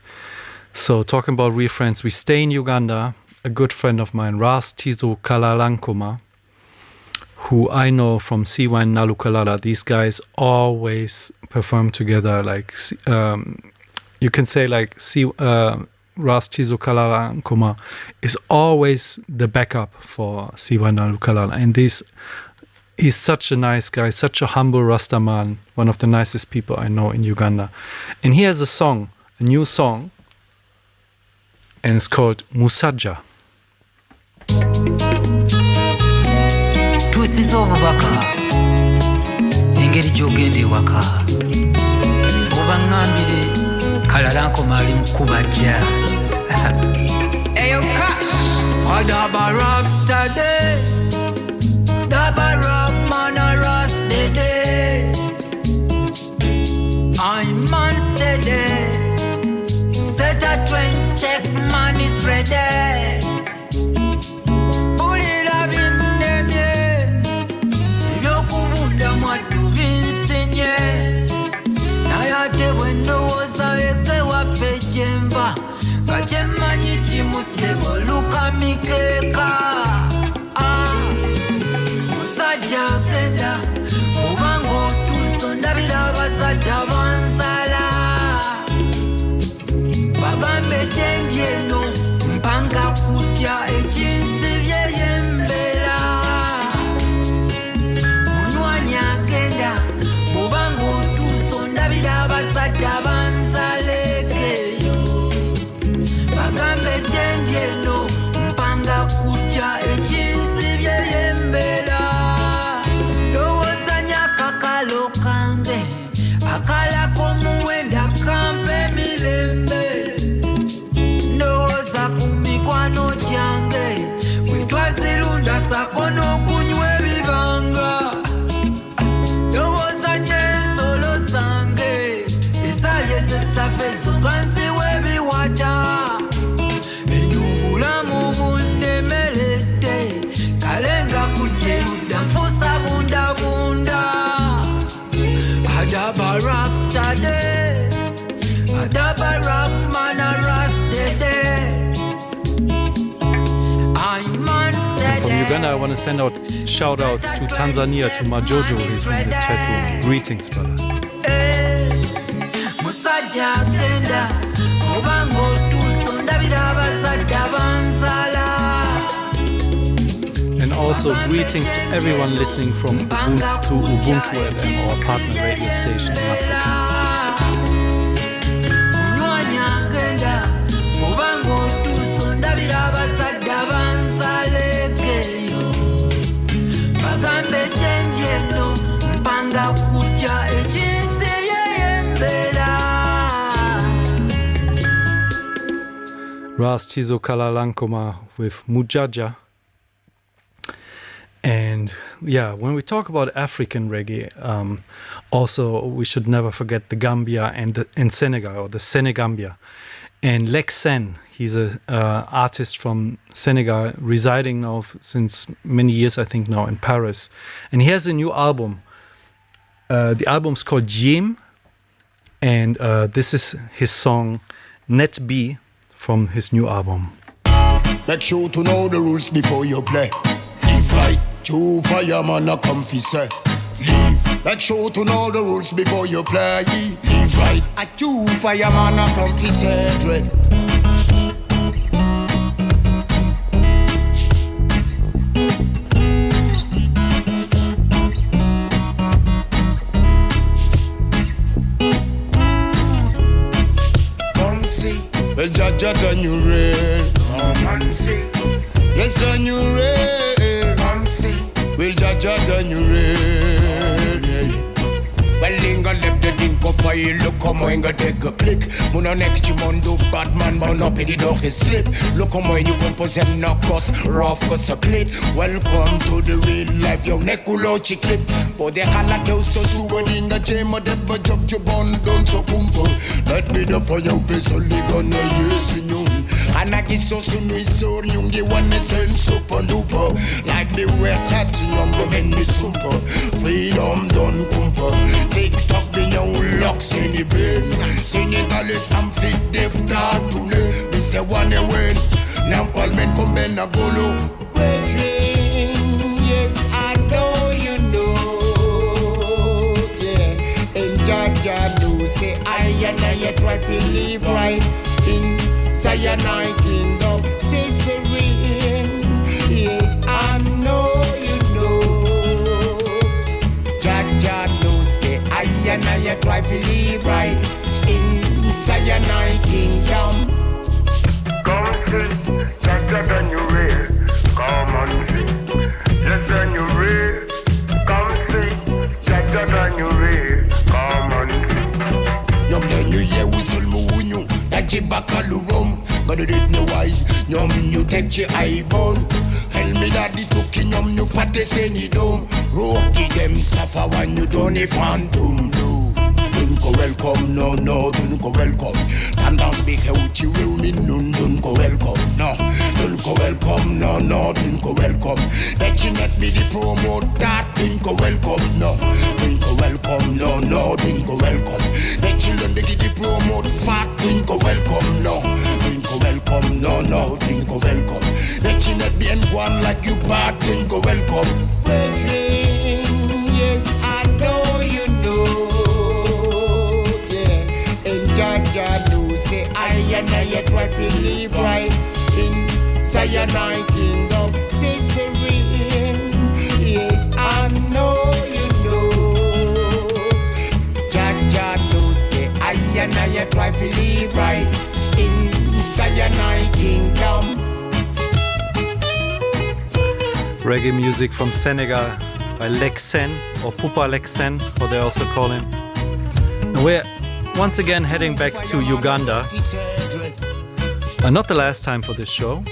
Speaker 2: So talking about real friends, we stay in Uganda. A good friend of mine, Ras Tizo Kalalankoma, who I know from Siwa and Nalukalala. These guys always perform together. Like you can say like Ras Tizo Kalalankoma is always the backup for Siwa and Nalukalala. And he's such a nice guy, such a humble Rasta man, one of the nicest people I know in Uganda. And he has a song, a new song, and it's called Musajja.
Speaker 14: Twisiza obubaka engeri gy'ogenda ewaka oba ŋŋambire Kalalankoma ali mu kubajja. Eyo Cash Adaba Rocksteady Daba Rock man a Rastede I'm man steady Set a twin check man is ready Pull it up in them Ebyokubunda mwattu binsinye Nayate bwendowooza eke waffe gyenva nga kyemmanyi kimusebo luka mikeeka musajja agenda kubanga otuuso ndabira abazadde abanzala bagambe gyendi eno mpanga
Speaker 2: Uganda, I want to send out shout outs to Tanzania, to Majojo, who's in the chat room. Greetings, brother.
Speaker 14: Musajja agenda obanga otuusa ndabira abazadde abanzala.
Speaker 2: And also greetings to everyone listening from Ubuntu FM, our partner radio station in Africa.
Speaker 14: Mulwanya agenda obanga otuusa ndabira abazadde abanzalekeyo. Bagambe ekyenje eno mpanga kujja ekinsibye embeera.
Speaker 2: Ras Tizo Kalalankoma with Mujaja. And yeah, when we talk about African reggae, also we should never forget the Gambia and Senegal, or the Senegambia. And Lexen, he's a artist from Senegal, residing now since many years, I think now in Paris. And he has a new album. The album's called Djem, and this is his song Net B from his new album.
Speaker 15: Make sure to know the rules before you play. Live right, two fireman a comfy say. Live. Make sure to know the rules before you play. Live right, a two fireman a comfy say. Dread. Come see, well Jaja done you real. Come and see. Yes, done you real. Come see. Well, Jaja done you real. Well, linga left the link up for you. Look how mine go take a click. Muna next you do bad man, but up in the dog his slip. Look how mine you compose and knock us rough cause a clit. Welcome to the real life, yo neck ulo clip. But they holla do so super in the gym of the budge of your bond don't so kumpo. Let me the fire face only gonna use in you. And I get so soon we so young you want to send super duper. Like the wet cat young women is super. Freedom don't kumpo. TikTok the young locks in the brain. Senegalese I'm fit deaf start to learn. Me say one win. Now Parliament come ben a go low. Yes I know you know. Yeah. And Jaja know say I and I try to live right in Cyanide Kingdom, Caesarine. Yes, I know you know. Jaja know say I and I try to live right in Cyanide Kingdom. Come see, Jaja done you real. Come on see, yes done you real. Come see, Jaja done you real. Come on see. Yom den you hear whistle mu wunyu. Bakalurum, but it didn't know why. Yum, you take your eye bone. Tell me that the cooking yum, you fat as any dome. Rocky them suffer when you don't if phantom. Don't go welcome, no, don't go welcome. Tandans be out, you will mean none, don't go welcome, no. Don't go welcome, no, don't go welcome. Let you not be the promote that, don't go welcome, no. Don't go welcome, no, don't go welcome. Let you learn to get the promote fat, don't go welcome, no. Don't go welcome, no, don't go welcome. Let you not be and go on like you bad, don't go welcome. Yes, I know you know. Jaja know say I and I try to live right in Cyanide Kingdom, Caesarine. Yes, I know you know. Jaja know say I and I try to live right in Cyanide Kingdom.
Speaker 2: Reggae music from Senegal by Lexen, or Pupa Lexen, how they also call him. And we're once again heading back to Uganda. Not the last time for this show,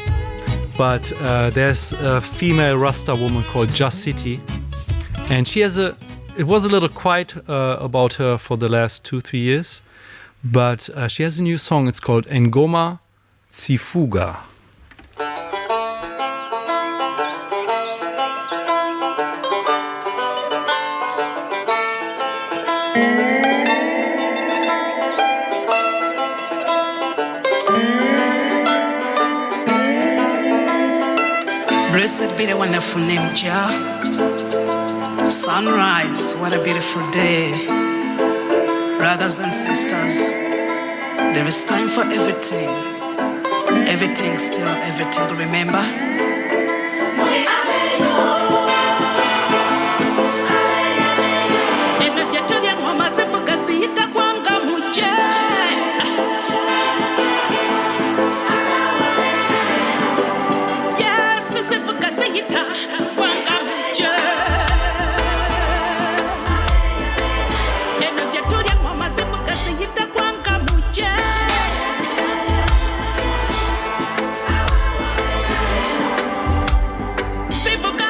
Speaker 2: but there's a female Rasta woman called Just City, and she has it was a little quiet about her for the last 2-3 years, but she has a new song. It's called Ngoma Tsifuga.
Speaker 16: Blessed be the wonderful name, Jah. Sunrise, what a beautiful day. Brothers and sisters, there is time for everything. Everything still, everything, remember? Enojetulia ngoma zifukasi itakwanga muje. Sayita kwanga muje eno jetulia mama zifuka sayita kwanga muje sifuka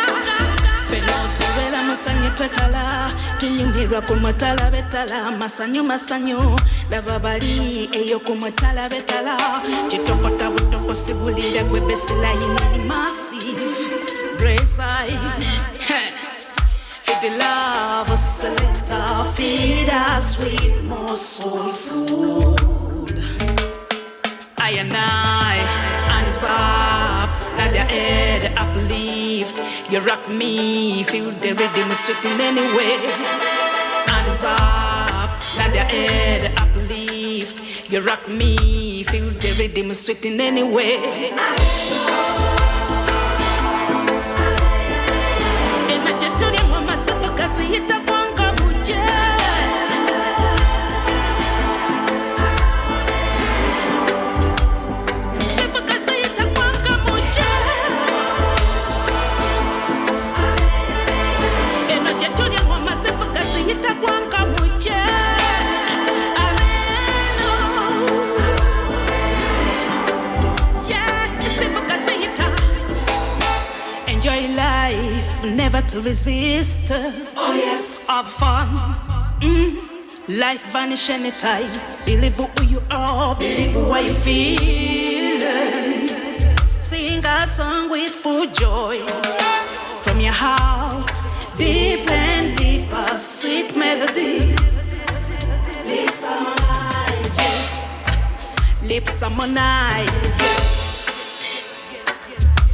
Speaker 16: fenoti wela masanyu twetala tunyumirwa kumutala betala masanyu lababali eyo kumutala betala chitokota butoko sibulira gwebesela yimani masi grace I feed the love of selector, feed us sweet more soul food. I and it's up, now the head uplift. You rock me, feel the rhythm sweating anyway. And it's up, now the head uplift. You rock me, feel the rhythm sweating anyway. Sayita kwanga muje sifuka sayita kwanga muje eno jetulia ngoma sifuka sayita kwanga muje ameno yeah sifuka sayita enjoy life never to resist. Oh yes, have fun. Life vanish anytime. Believe who you are, believe what you feel. Sing a song with full joy from your heart, deep and deeper, sweet melody. Lips harmonize, yes. Lips harmonize, yes.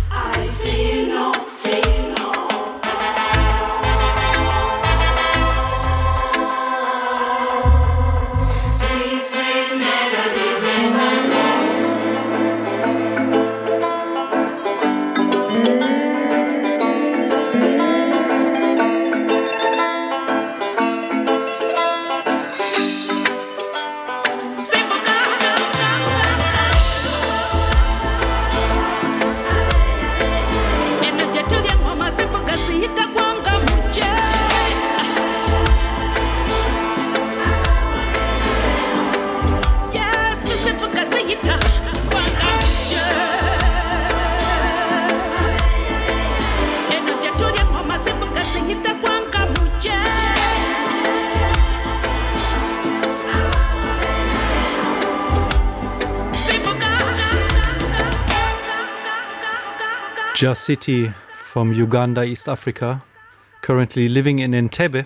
Speaker 16: I feel no, feel no.
Speaker 2: Just City from Uganda, East Africa, currently living in Entebbe.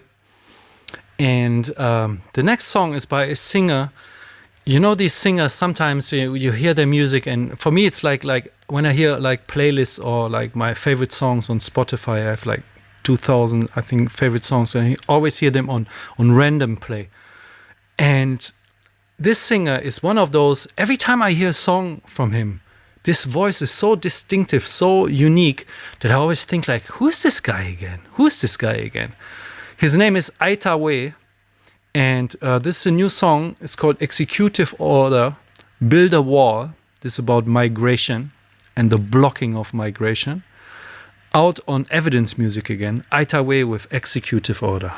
Speaker 2: And the next song is by a singer. You know, these singers, sometimes you hear their music, and for me it's like when I hear like playlists or like my favorite songs on Spotify, I have like 2,000, I think, favorite songs, and I always hear them on random play. And this singer is one of those, every time I hear a song from him, this voice is so distinctive, so unique, that I always think like, who's this guy again? Who's this guy again? His name is Aita Way, and this is a new song. It's called Executive Order, Build a Wall. This is about migration and the blocking of migration. Out on Evidence Music again, Aita Way with Executive Order.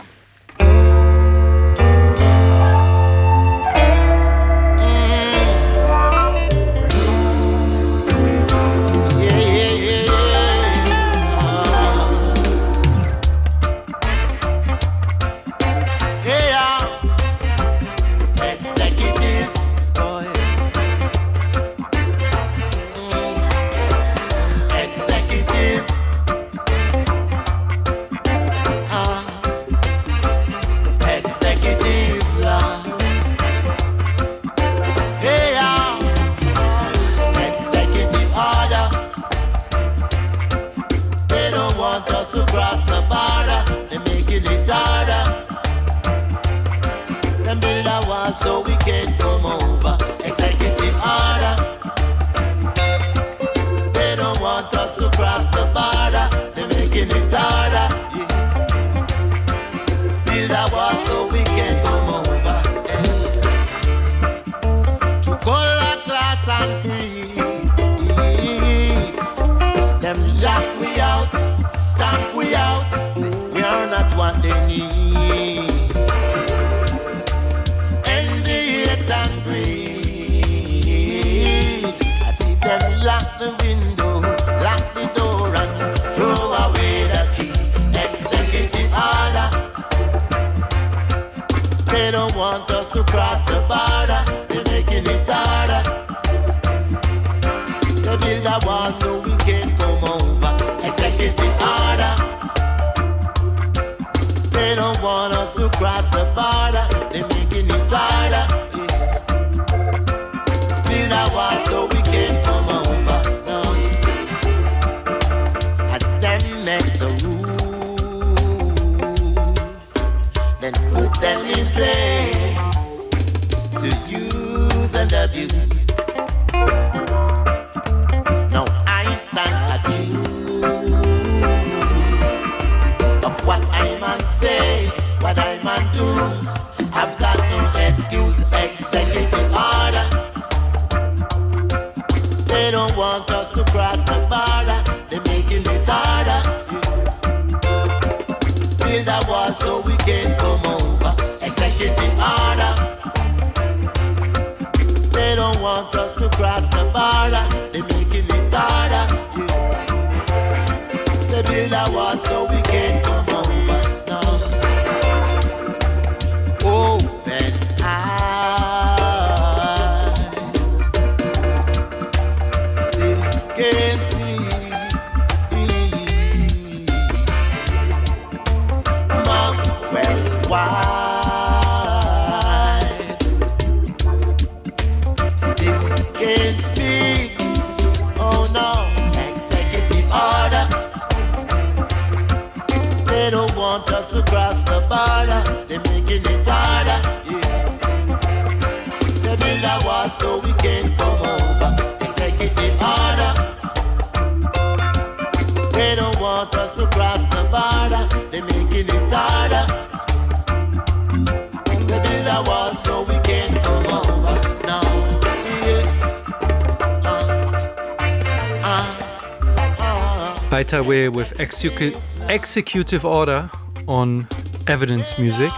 Speaker 3: to cross the border, they're making it harder, yeah. They build a wall so we can't come over. They take it harder. They don't want us to cross the border, they're making it harder. They build a wall so we can't come over. No, yeah.
Speaker 2: Hideaway with executive order on Evidence Music.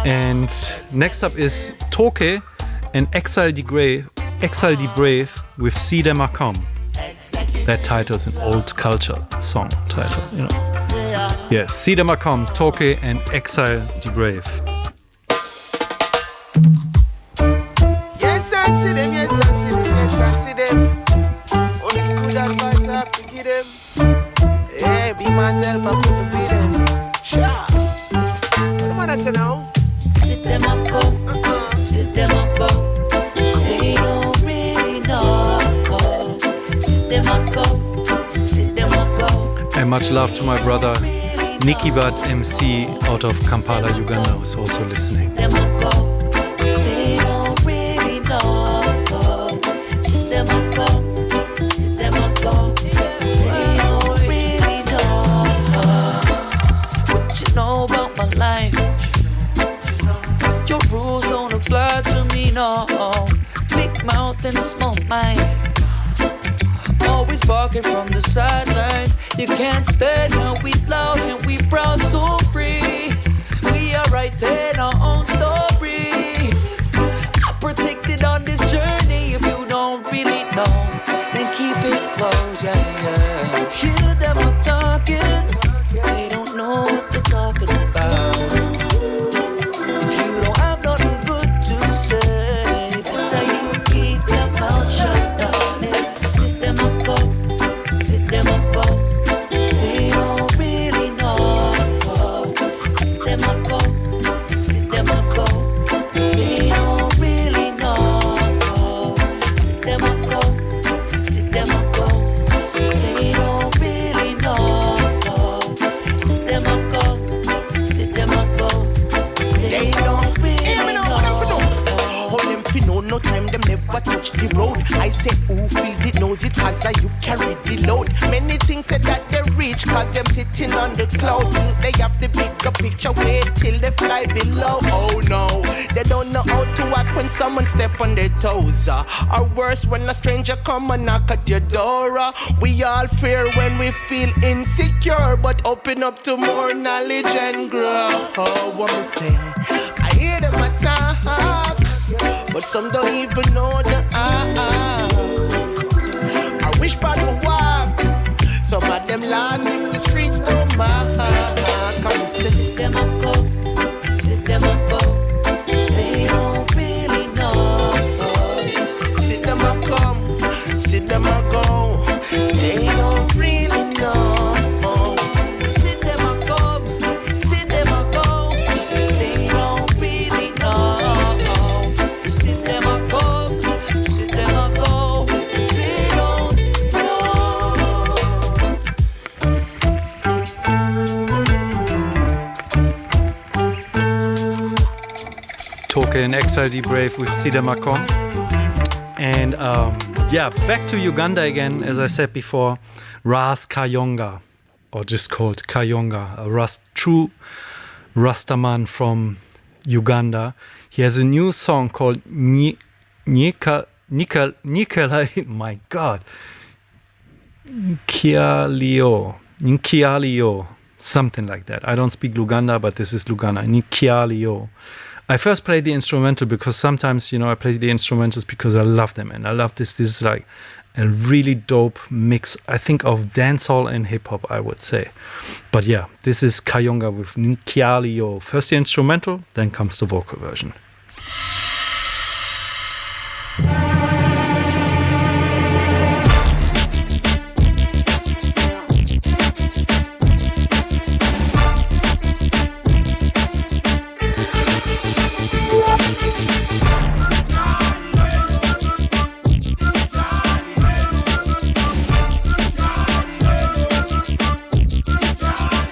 Speaker 2: And next up is Toke and Exile the Brave with See Them A Come. That title is an old culture song title, you know. Yes, See Them A Come, Toke and Exile the Brave.
Speaker 8: Yes, I see them, yes, I see them, yes, I see them. Only good advice I have to give them. Yeah, be myself, I couldn't be them. Sure. What I say now?
Speaker 16: Sit them up, go. Sit them up, go. They don't really know. Sit them up, go. Sit them up, go.
Speaker 2: And much love to my brother Nicky Bad MC out of Kampala, Uganda, who's also listening.
Speaker 16: Sit them up, go. They don't really know. Sit them up, go. Sit them up, go. They don't really know. What you know about my life? Your rules don't apply to me, no. Big mouth and small mind. Always barking from the sidelines. You can't stand how we loud and we proud, so free. We are writing our own story. I'm protected on this journey. If you don't really know, then keep it close, yeah, yeah. Hear them all talking. They don't know what they're talking about. If you don't have nothing good to say, better you keep your mouth shut down and sit them up, go. Sit them up, go. They don't really know. Sit them up, go. Sit them up, go. They don't really know. Sit them up, go. Sit them up, go. They don't really know. Sit them up, go. Sit them up, go. They don't really know.
Speaker 8: Hold them fi know no time, them never touch the road. I say who feels it knows it, as you carry the load. Many things say that they reach, cause them sitting on the cloud. Think they have the bigger picture, wait till they fly below. Oh no, they don't know how to act when someone step on their toes. Or worse, when a stranger come and knock at your door. We all fear when we feel insecure, but open up to more knowledge and grow. Oh, what me say? I hear them attack, but some don't even know the I wish bad for walk. Some of them land in the streets no mark. Come and sit
Speaker 16: them up, go. Sit them up, go. They don't really know.
Speaker 8: Sit them up, come. Sit them up, go. They don't really know.
Speaker 16: Sit them up, come. Sit them up, go. They don't really know. Sit them up, come. Sit them up, go. They don't know.
Speaker 2: Toke and Exile the Brave with See Them A Come. And yeah, back to Uganda again, as I said before, Ras Kayonga, or just called Kayonga, a true Rastaman from Uganda. He has a new song called Nikalai, my God, Nkialio, something like that. I don't speak Luganda, but this is Luganda, Nkialio. I first played the instrumental because sometimes, you know, I play the instrumentals because I love them, and I love this. This is like a really dope mix, I think, of dancehall and hip-hop, I would say. But yeah, this is Kayonga with Nkialio. First the instrumental, then comes the vocal version.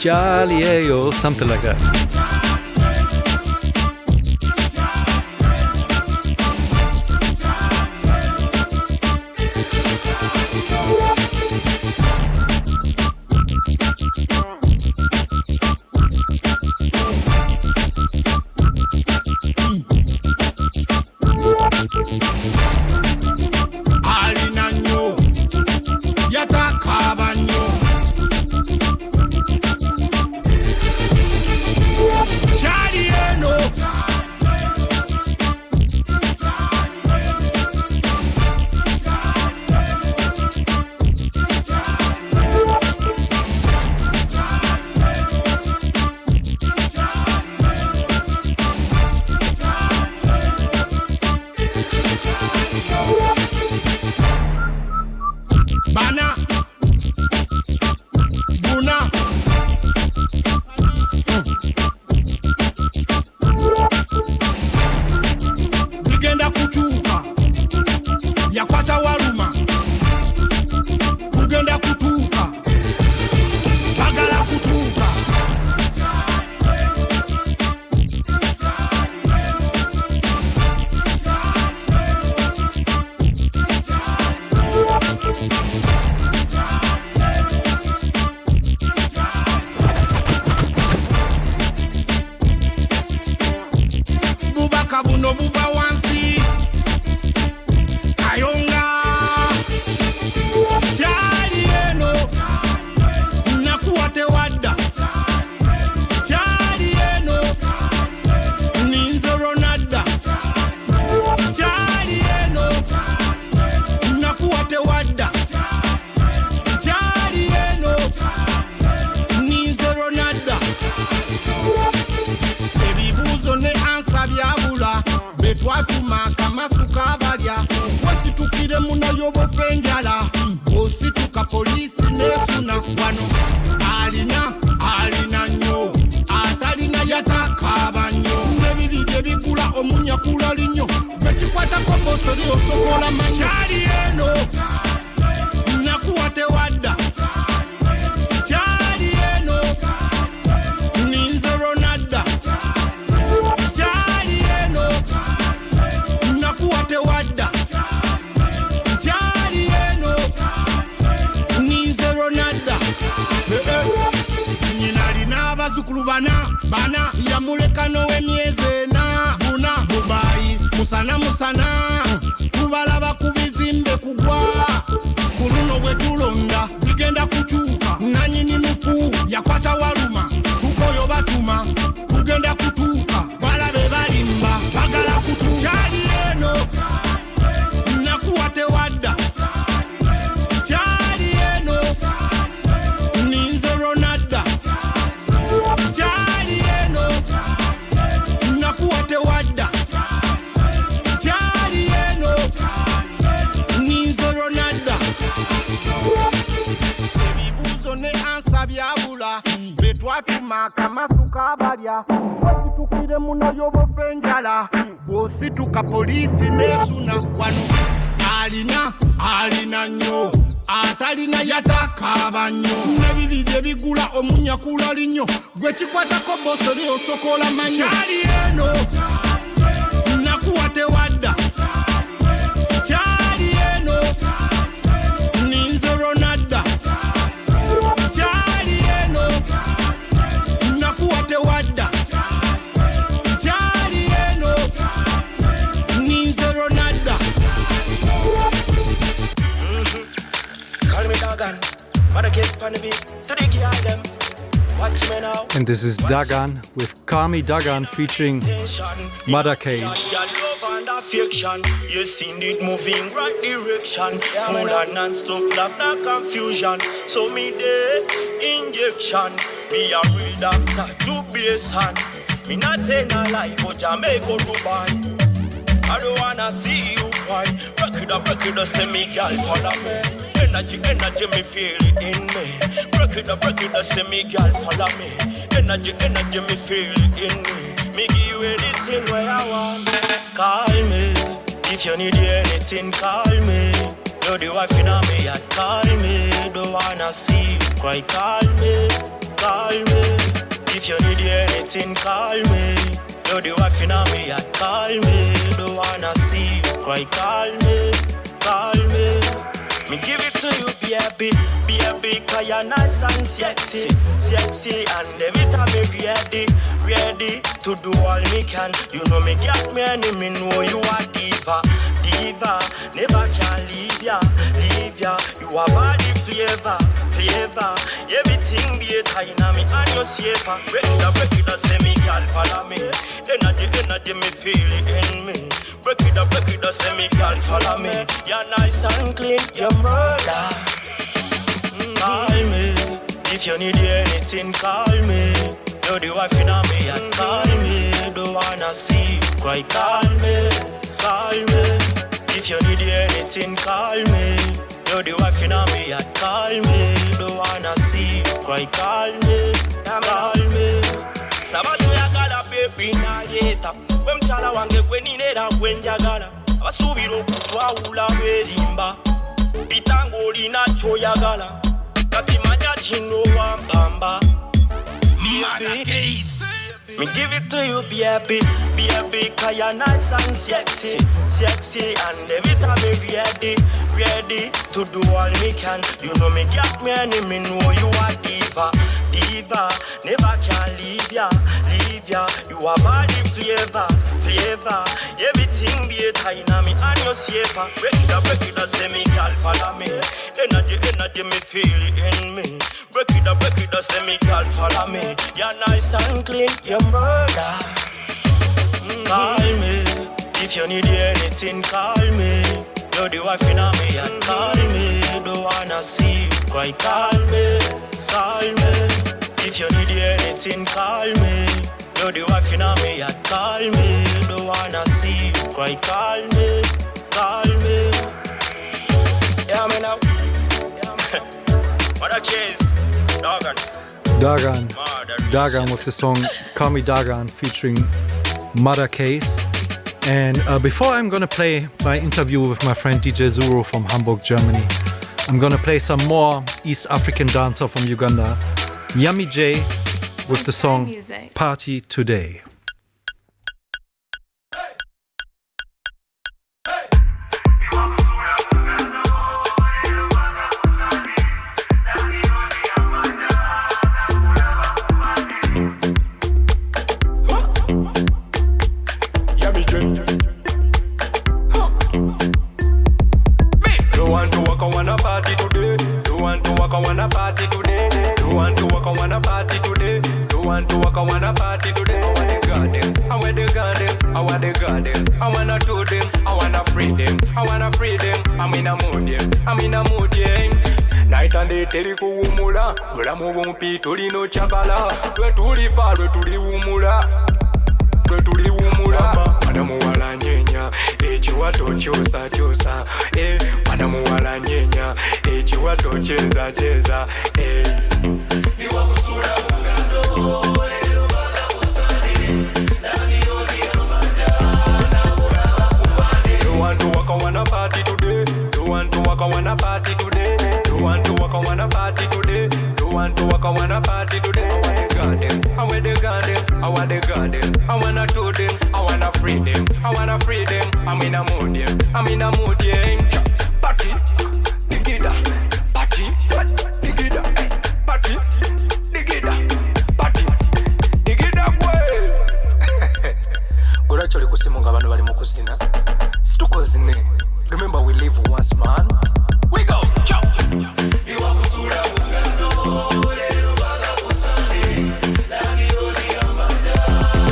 Speaker 2: Charlie Ayo, something like that.
Speaker 15: Alinanyo, yatakabanyo. Chadieno. Bana Buna Bigenda kuchuka Yakwata waruma Kugenda kutuka Bagala kutuka Bubaka buno buva wansi Kayonga Chali eno Nakuwate wadda Chali eno Ninzoro nadda Chali eno Nakuwate wadda Chali eno Ninzoro nadda Ebibuzo ne ansa byabula betwatuma kamasuka balya wasitukire munayo bofenjala osituka polisi nesuna wano alina nnyo atalina yatakaba nnyo nebibide bigula omunyakula linyo bekikwatako bosoli osokola manyali eno nakuwate wadda kyali eno ninzero nadda kyali eno nakuwate wadda kyali eno ninzero nadda nyina lina abazukulu bana yamuleka n'ow'emyezi ena buna bubayi musana kubalaba ku bizimbe kugwa ku luno bwe tulonda bigenda kukyuka nanyini mufu yakwata waluma kukoyo batuma kugenda kutuuka balabe balimba bagala kutuuka kyali eno nakuwate wadda kyali eno ninzero nadda kyali eno nakuwate wadda kyali eno ninzero nadda ebibuuzo ne ansa byabula betwatuma kamasuka balya wasitukire munayo bofenjala bwosituka polisi nesuna wano alina nnyo atalina yatakaba nnyo nebibide bigula omunyakula linyo gwekikwatako bosoli osokola manyo kyali eno nakuwate wadda kyali eno ninzero nadda kyali eno nakuwate wadda kyali eno ninzero nadda. Call me Dagan, mother kiss pan the beat, to the gear them. Watch me now.
Speaker 2: And this is Dagan with Kami Dagan featuring Mother Case.
Speaker 17: Fiction, you seen it moving right direction. Full and non-stop, love, no confusion. So me the injection, me a real doctor to base hand. Me not tell a lie, but Jamaica Dubai. I don't wanna see you cry. Break it up, say me girl follow me. Energy, me feel it in me. Break it up, say me girl follow me. Energy, me feel it in me. Me give you anything where I want. Call me, if you need anything, call me. You're the wife in me, I'd call me. Don't wanna see you cry, call me. call me. If you need anything, call me. You're the wife in me, call me. Don't wanna see you cry, call me. Call me. Me give it to you, baby, baby, 'cause you're nice and sexy, sexy, and every time me ready, ready to do all me can. You know me got me and me know you are diva, diva, never can leave ya, leave ya. You are body flavor, flavor, everything be tight in me and you safer. Break it up, say me girl follow me. Energy, energy, me feel it in me. Break it up, say me girl follow me. You're nice and clean, you're murder. Call me, if you need anything, call me. You're the wife in me and call me. Don't wanna see you cry, call me, call me. If you need anything, call me. You're the wife in me and call me. Don't wanna see you cry, call me, call me. Sabatu yagala baby na yeta. When mchala wange kweninera kwenjagala. Abasubira okutwawula berimba. Bitango olina kyoyagala. Kati manya kino wampamba. Me give it to you, baby, baby, 'cause you're nice and sexy, sexy, and every time me ready, ready to do all me can. You know me got me and me know you are diva, diva, never can leave ya, leave ya. You are body flavor, flavor, everything be tight in me and you safer. Break it up, say me girl follow me. Energy, energy, me feel it in me. Break it up, say me girl follow me. You're nice and clean, you're murder. Call me, if you need anything, call me. You're the wife in me and call me. Don't wanna see you cry, call me, call me. If you need anything, call me. You're the wife in me and call me. Don't wanna see you cry, call me, call me. Yeah, me now. What a case, Dagan.
Speaker 2: Dagan with the song Call Me Dagan featuring Mother Case. And before I'm gonna play my interview with my friend DJ Zuro from Hamburg, Germany, I'm gonna play some more East African dancer from Uganda, Yummy J with the song Party Today.
Speaker 18: Teri kuwumula bulamu bumpi tulino chakala twe tulifa lwe tuliwumula mwana muwala nyenya ekiwato kyosa kyosa mwana muwala nyenya ekiwato cheza cheza niwa kusula mugando lero baga kusani nani odi amanja na bula kupande. You want to walk on a party today? You want to walk on a party today? You want to walk on a party today? You want to walk on a party today? I want the gardens, I want the gardens, I want the gardens. I wanna do them, I wanna free them, I wanna free them. I'm in a mood, yeah, I'm in a mood, yeah. Party, digida, party, digida, party, digida, party, digida, boy. Gura chole kusimunga abantu bali mu kusina. Situkozine. Remember we live once, man. We go, jump. Iwa kusura mugando lero baga kusani nani odi amanja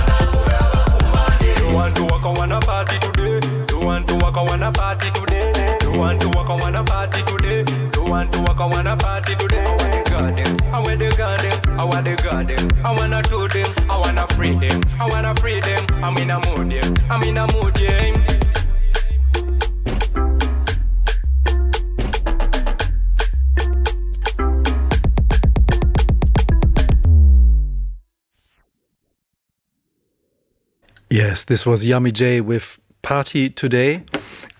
Speaker 18: na kuraba kumande. You want to walk on a party today? You want to walk on a party today? You want to walk on a party today? You want to walk on a party today? I want the gardens, I want the gardens, I want the gardens. I wanna do them, I wanna free them, I wanna free them. I'm in a mood, yeah, I'm in a mood, yeah.
Speaker 2: Yes, this was Yummy J with Party Today.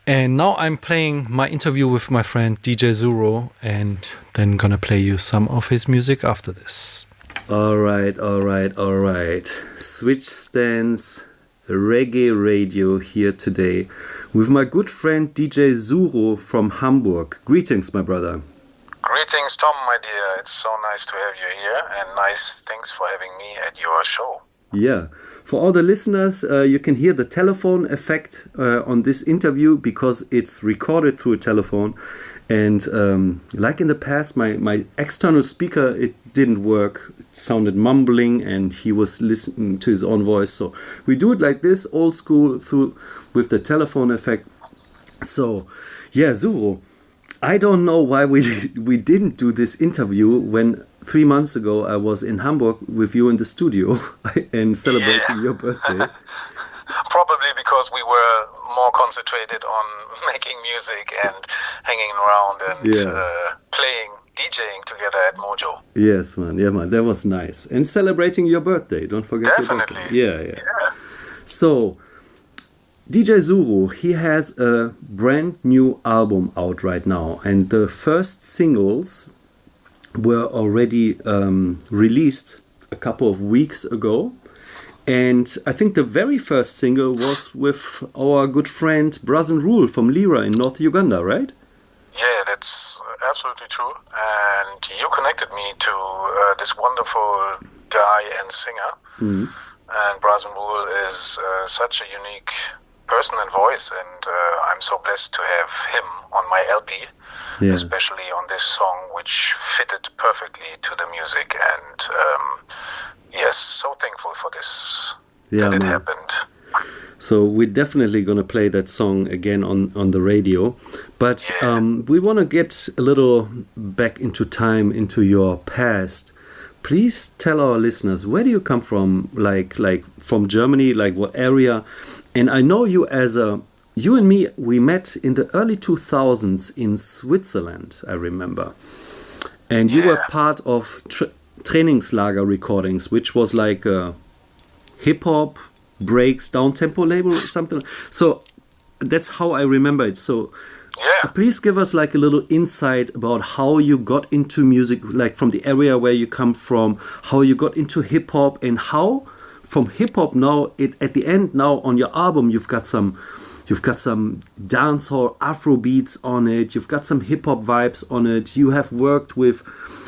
Speaker 2: And now I'm playing my interview with my friend DJ Zuro, and then gonna play you some of his music after this.
Speaker 5: All right. Switchstance Reggae Radio here today with my good friend DJ Zuro from Hamburg. Greetings, my brother.
Speaker 19: Greetings, Tom, my dear. It's so nice to have you here, and nice thanks for having me at your show.
Speaker 5: Yeah. For all the listeners, you can hear the telephone effect on this interview because it's recorded through a telephone. And like in the past, my external speaker, it didn't work. It sounded mumbling and he was listening to his own voice. So we do it like this, old school, with the telephone effect. So, yeah, Zuro, I don't know why we didn't do this interview when 3 months ago I was in Hamburg with you in the studio and celebrating your birthday.
Speaker 19: Probably because we were more concentrated on making music and hanging around and playing, DJing together at Mojo.
Speaker 5: Yes, man. Yeah, man. That was nice. And celebrating your birthday. Don't forget
Speaker 19: Definitely.
Speaker 5: your birthday. Yeah. So, DJ Zuro, he has a brand new album out right now. And the first singles were already released a couple of weeks ago. And I think the very first single was with our good friend Brazen Rule from Lira in North Uganda, right?
Speaker 19: Yeah, that's absolutely true. And you connected me to this wonderful guy and singer.
Speaker 5: Mm-hmm.
Speaker 19: And Brazen Rule is such a unique person and voice, and I'm so blessed to have him on my LP, especially on this song, which fitted perfectly to the music. And yes, so thankful for this, that it happened.
Speaker 5: So we're definitely going to play that song again on the radio. But we want to get a little back into time, into your past. Please tell our listeners, where do you come from? Like from Germany, like what area? And I know you you and me, we met in the early 2000s in Switzerland, I remember. And you were part of Trainingslager Recordings, which was like a hip-hop, breaks, down-tempo label or something. So that's how I remember it. So please give us like a little insight about how you got into music, like from the area where you come from, how you got into hip-hop, and how from hip-hop now, at the end now on your album, you've got some dancehall Afro beats on it. You've got some hip hop vibes on it. You have worked with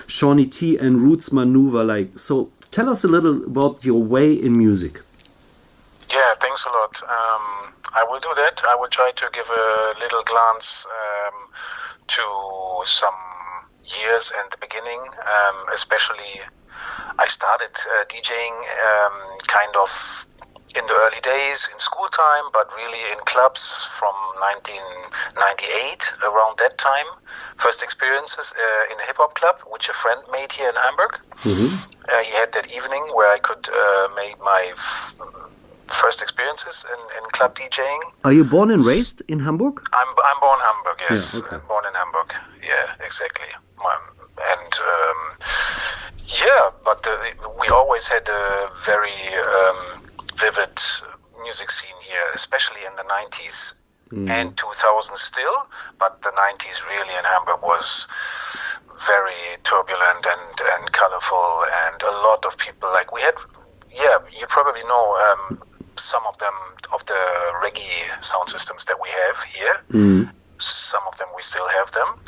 Speaker 5: Shawnee T and Roots Maneuver. So tell us a little about your way in music.
Speaker 19: Yeah, thanks a lot. I will do that. I will try to give a little glance to some years and the beginning, especially I started DJing kind of in the early days in school time, but really in clubs from 1998, around that time. First experiences in a hip-hop club, which a friend made here in Hamburg.
Speaker 5: Mm-hmm.
Speaker 19: He had that evening where I could make my first experiences in club DJing.
Speaker 5: Are you born and raised in Hamburg?
Speaker 19: I'm born in Hamburg, yes.
Speaker 5: Yeah, okay.
Speaker 19: Born in Hamburg, yeah, exactly. But we always had a very vivid music scene here, especially in the 90s and 2000s still, but the 90s really in Hamburg was very turbulent and colorful, and a lot of people, like we had, you probably know some of them, of the reggae sound systems that we have here. Some of them we still have them,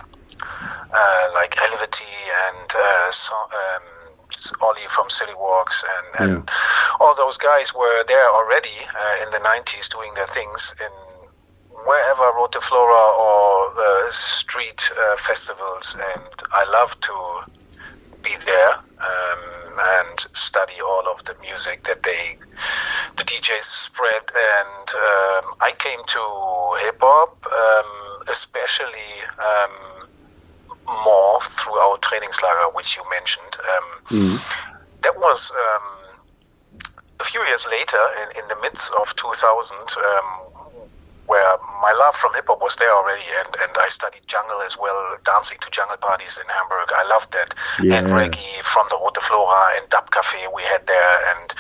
Speaker 19: like Elevity and Ollie from Silly Walks and all those guys were there already in the 90s doing their things in wherever Rote-Flora or street festivals, and I love to be there and study all of the music that the DJs spread, and I came to hip-hop especially more through our Trainingslager, which you mentioned. That was a few years later, in the midst of 2000, where my love from hip-hop was there already, and I studied jungle as well, dancing to jungle parties in Hamburg. I loved that. And reggae from the Rote-Flora and Dub Cafe we had there, and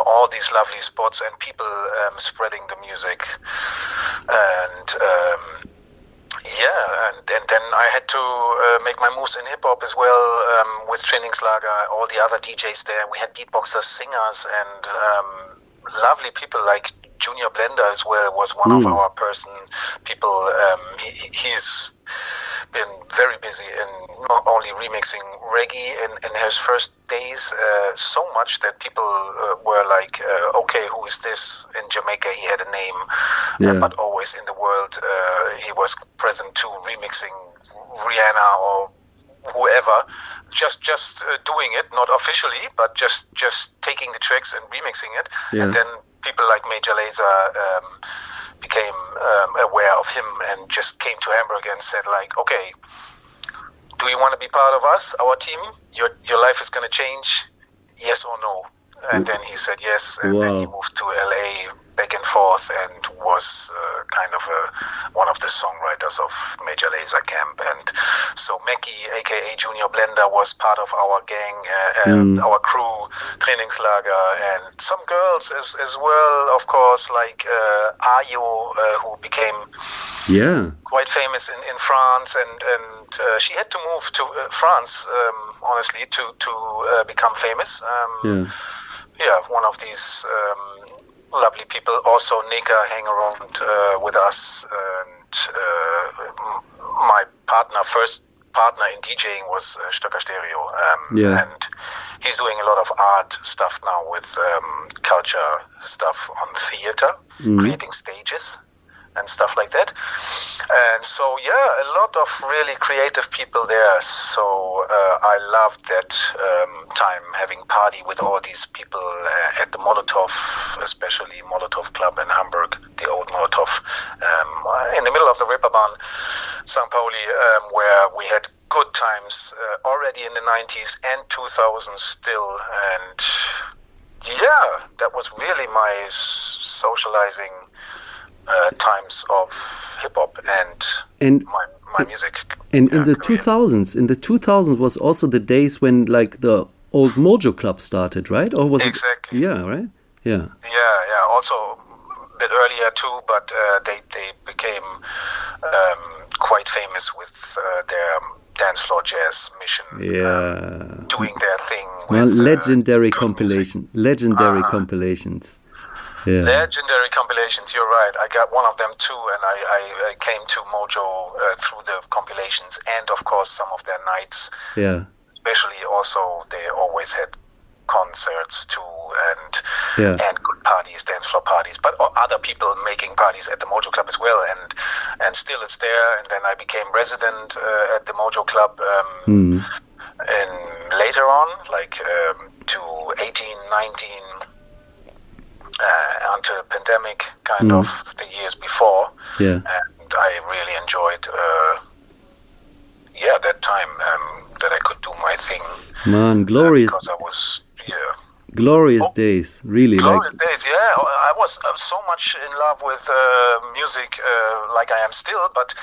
Speaker 19: all these lovely spots and people spreading the music. And Yeah, and then I had to make my moves in hip hop as well with Trainingslager, all the other DJs there. We had beatboxers, singers, and lovely people like Junior Blender as well was one of our people. He's been very busy in not only remixing reggae in his first days, so much that people were like, okay, who is this? In Jamaica he had a name, but always in the world he was present too, remixing Rihanna or whoever, just doing it, not officially, but just taking the tracks and remixing it. And then people like Major Lazer became aware of him and just came to Hamburg and said like, okay, do you want to be part of us, our team? Your life is going to change, yes or no? And then he said yes, and then he moved to LA back and forth and was kind of one of the songwriters of Major Lazer Camp. And so Mackie, aka Junior Blender, was part of our gang, our crew, Trainingslager, and some girls as well, of course, like Ayo, who became quite famous in France, and she had to move to France, honestly, to become famous. One of these lovely people. Also, Nika hang around with us, and my first partner in DJing was Stöcker Stereo, and he's doing a lot of art stuff now with culture stuff on theater, creating stages and stuff like that. And so a lot of really creative people there. So I loved that time, having party with all these people at the Molotov, especially Molotov Club in Hamburg, the old Molotov, in the middle of the Reeperbahn, St. Pauli, where we had good times already in the 90s and 2000s still. And that was really my socializing times of hip hop and my music.
Speaker 5: And in the 2000s, was also the days when like the old Mojo Club started, right? Or was
Speaker 19: exactly?
Speaker 5: Yeah, right. Yeah.
Speaker 19: Also a bit earlier too, but they became quite famous with their dance floor jazz mission. Doing their thing. With,
Speaker 5: legendary compilations. Yeah.
Speaker 19: Legendary compilations, you're right. I got one of them too, and I came to Mojo through the compilations and, of course, some of their nights.
Speaker 5: Yeah.
Speaker 19: Especially also, they always had concerts too, and good parties, dance floor parties, but other people making parties at the Mojo Club as well, and still it's there. And then I became resident at the Mojo Club and later on, like to 18, 19, until pandemic, kind of the years before. And I really enjoyed that time that I could do my thing.
Speaker 5: Man, glorious.
Speaker 19: Because I was
Speaker 5: glorious days, really.
Speaker 19: Glorious days, I was so much in love with music, like I am still, but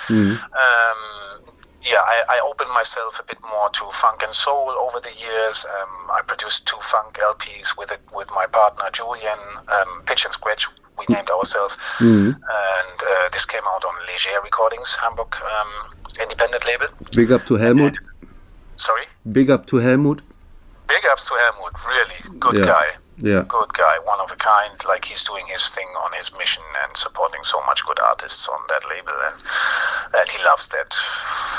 Speaker 19: I opened myself a bit more to funk and soul over the years. I produced 2 funk LPs with my partner Julian, Pitch and Scratch, we named ourselves. And this came out on Leger Recordings, Hamburg independent label.
Speaker 5: Big up to Helmut.
Speaker 19: Sorry?
Speaker 5: Big up to Helmut.
Speaker 19: Big ups to Helmut, really good guy. Good guy, one of a kind. Like, he's doing his thing on his mission and supporting so much good artists on that label, and he loves that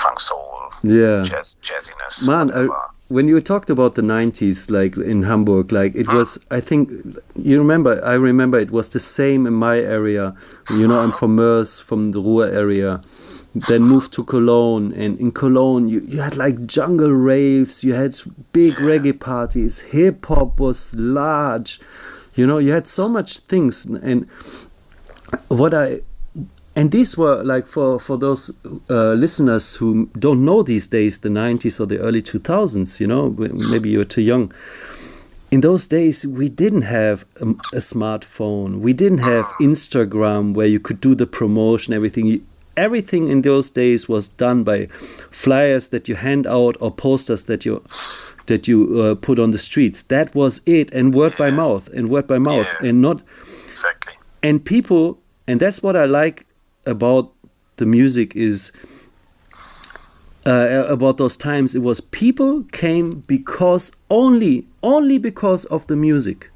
Speaker 19: funk soul, jazziness.
Speaker 5: Man, when you talked about the 90s, like in Hamburg, like it was, I think, I remember it was the same in my area. I'm from Mörs, from the Ruhr area. Then moved to Cologne, and in Cologne you had like jungle raves, you had big reggae parties, hip hop was large, you had so much things, and these were like for those listeners who don't know these days, the 90s or the early 2000s, maybe you're too young. In those days, we didn't have a smartphone, we didn't have Instagram where you could do the promotion, everything in those days was done by flyers that you hand out or posters that you put on the streets. That was it, and word by mouth, and not exactly. And people, and that's what I like about the music is about those times. It was people came because only because of the music.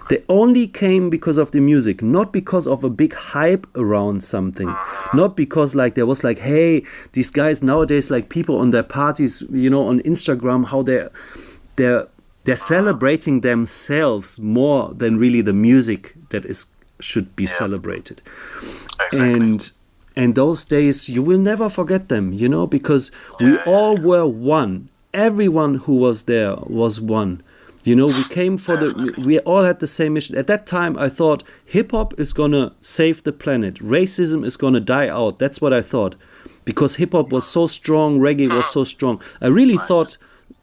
Speaker 5: They only came because of the music, not because of a big hype around something. Not because like there was like, hey, these guys nowadays, like people on their parties, you know, on Instagram, how they're celebrating themselves more than really the music that should be celebrated.
Speaker 19: Exactly.
Speaker 5: And those days you will never forget them, you know, because we all were one. Everyone who was there was one. You know, we came for we all had the same mission. At that time, I thought hip-hop is going to save the planet. Racism is going to die out. That's what I thought. Because hip-hop was so strong, reggae was so strong. I really thought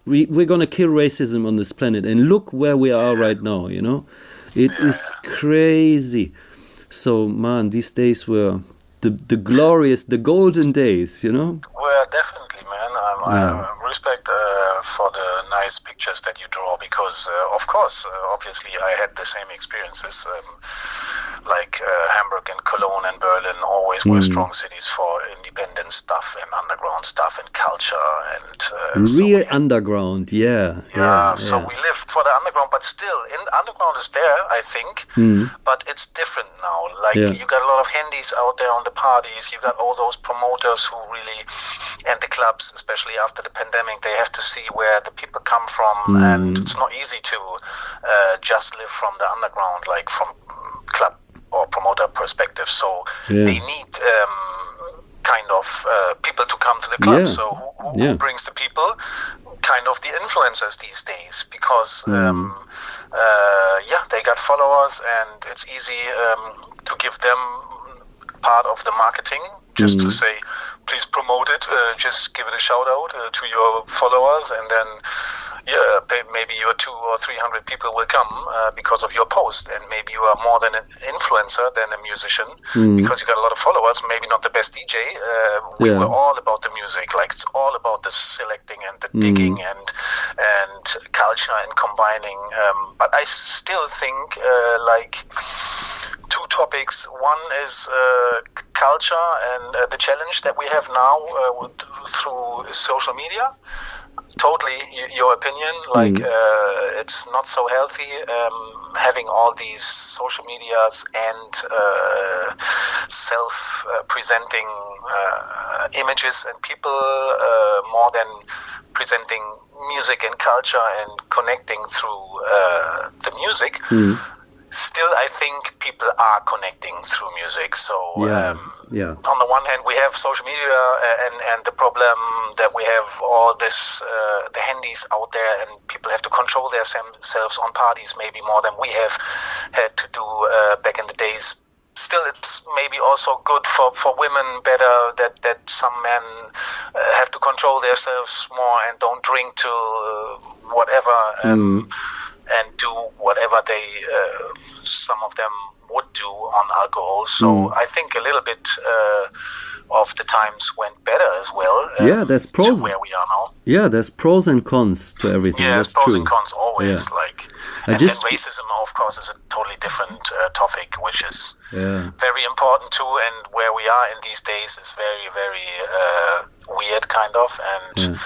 Speaker 5: we're going to kill racism on this planet. And look where we are right now, you know. It is crazy. So, man, these days were the glorious, the golden days, you know.
Speaker 19: Well, definitely, man. I respect for the nice pictures that you draw, because, of course, obviously, I had the same experiences. Like Hamburg and Cologne and Berlin always were strong cities for independent stuff and underground stuff and culture and
Speaker 5: real underground,
Speaker 19: So we lived for the underground, but still, underground is there, I think, but it's different now. Like you got a lot of handies out there on the parties. You got all those promoters who really, and the clubs, especially after the pandemic, they have to see where the people come from, and it's not easy to just live from the underground, like from club or promoter perspective. So they need kind of people to come to the club. So who brings the people? Kind of the influencers these days, because they got followers, and it's easy to give them part of the marketing, just to say, please promote it, just give it a shout out to your followers, and then maybe your 200 or 300 people will come because of your post, and maybe you are more than an influencer than a musician, because you got a lot of followers, maybe not the best DJ. We were all about the music, like it's all about the selecting and the digging and culture and combining, but I still think like two topics. One is culture and the challenge that we have now through social media. Totally your opinion, like it's not so healthy having all these social medias and self-presenting images and people more than presenting music and culture and connecting through the music. Still, I think people are connecting through music. So, on the one hand, we have social media and the problem that we have all this, the handies out there, and people have to control themselves on parties maybe more than we have had to do back in the days. Still, it's maybe also good for women better that some men have to control themselves more and don't drink to whatever. And do whatever they, some of them would do on alcohol. So I think a little bit of the times went better as well.
Speaker 5: There's pros.
Speaker 19: To where we are now.
Speaker 5: Yeah, there's pros and cons to everything.
Speaker 19: Yeah,
Speaker 5: that's
Speaker 19: pros
Speaker 5: true.
Speaker 19: and cons always. Like, and then racism, of course, is a totally different topic, which is very important too. And where we are in these days is very, very weird, kind of, and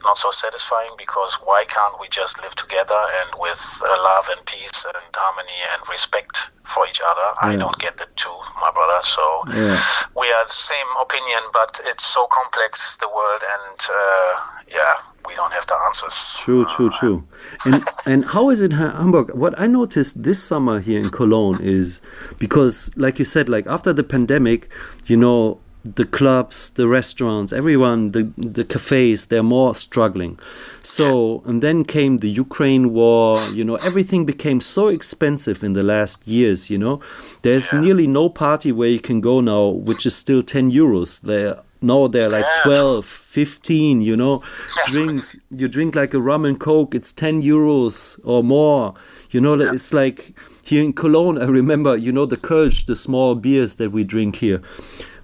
Speaker 19: not so satisfying, because why can't we just live together and with love and peace and harmony and respect for each other? I don't get that too, my brother. So we are the same opinion, but it's so complex, the world, and we don't have the answers.
Speaker 5: True. And how is it in Hamburg? What I noticed this summer here in Cologne is, because like you said, like after the pandemic, you know, the clubs, the restaurants, everyone, the cafes, they're more struggling. So, and then came the Ukraine war, you know, everything became so expensive in the last years, you know. There's nearly no party where you can go now, which is still 10 euros. They're like 12, 15, you know. Drinks, you drink like a rum and coke, it's 10 euros or more. You know, it's like here in Cologne, I remember, you know, the Kölsch, the small beers that we drink here.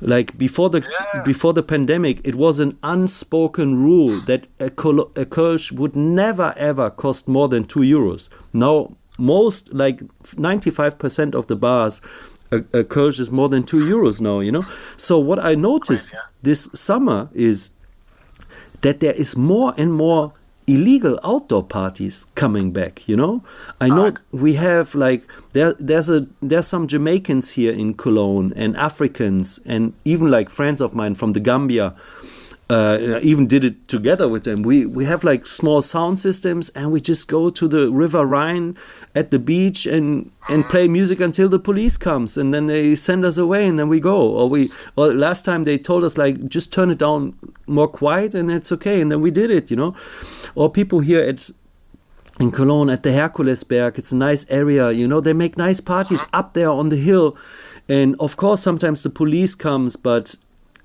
Speaker 5: Like before the pandemic, it was an unspoken rule that a Kölsch would never ever cost more than 2 euros. Now, most, like 95% of the bars a Kölsch is more than €2 now, you know. So what I noticed this summer is that there is more and more illegal outdoor parties coming back, you know. I know we have like there's some Jamaicans here in Cologne and Africans and even like friends of mine from the Gambia. I even did it together with them. We have like small sound systems and we just go to the River Rhine at the beach and play music until the police comes, and then they send us away and then we go. Or last time they told us like just turn it down more quiet and it's okay, and then we did it, you know. Or people here in Cologne at the Herkulesberg, it's a nice area, you know, they make nice parties up there on the hill, and of course sometimes the police comes, but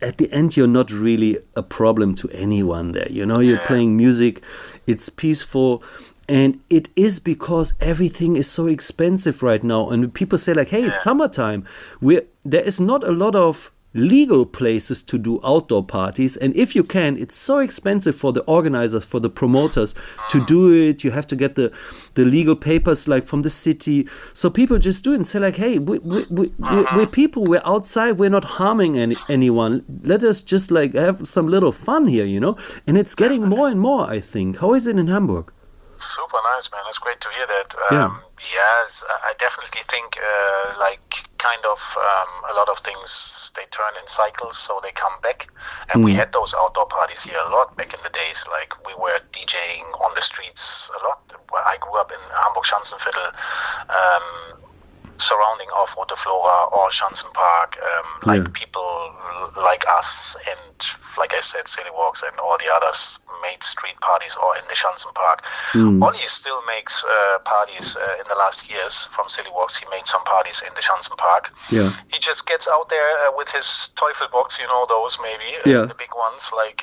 Speaker 5: at the end, you're not really a problem to anyone there. You know, you're playing music, it's peaceful. And it is because everything is so expensive right now. And people say like, hey, it's summertime. There is not a lot of legal places to do outdoor parties. And if you can, it's so expensive for the organizers, for the promoters to do it. You have to get the legal papers like from the city. So people just do it and say like, hey, we're people, we're outside, we're not harming anyone. Let us just like have some little fun here, you know? And it's getting more and more, I think. How is it in Hamburg?
Speaker 19: Super nice, man. It's great to hear that. Yes, I definitely think a lot of things, they turn in cycles, so they come back. And we had those outdoor parties here a lot back in the days. Like we were DJing on the streets a lot. I grew up in Hamburg Schanzenviertel, surrounding of Rote Flora or Schanzen Park, like people like us and, like I said, Silly Walks and all the others made street parties or in the Schanzen Park. Olli still makes parties in the last years from Silly Walks. He made some parties in the Schanzen Park. Yeah. He just gets out there with his Teufelbox, you know those maybe, the big ones, like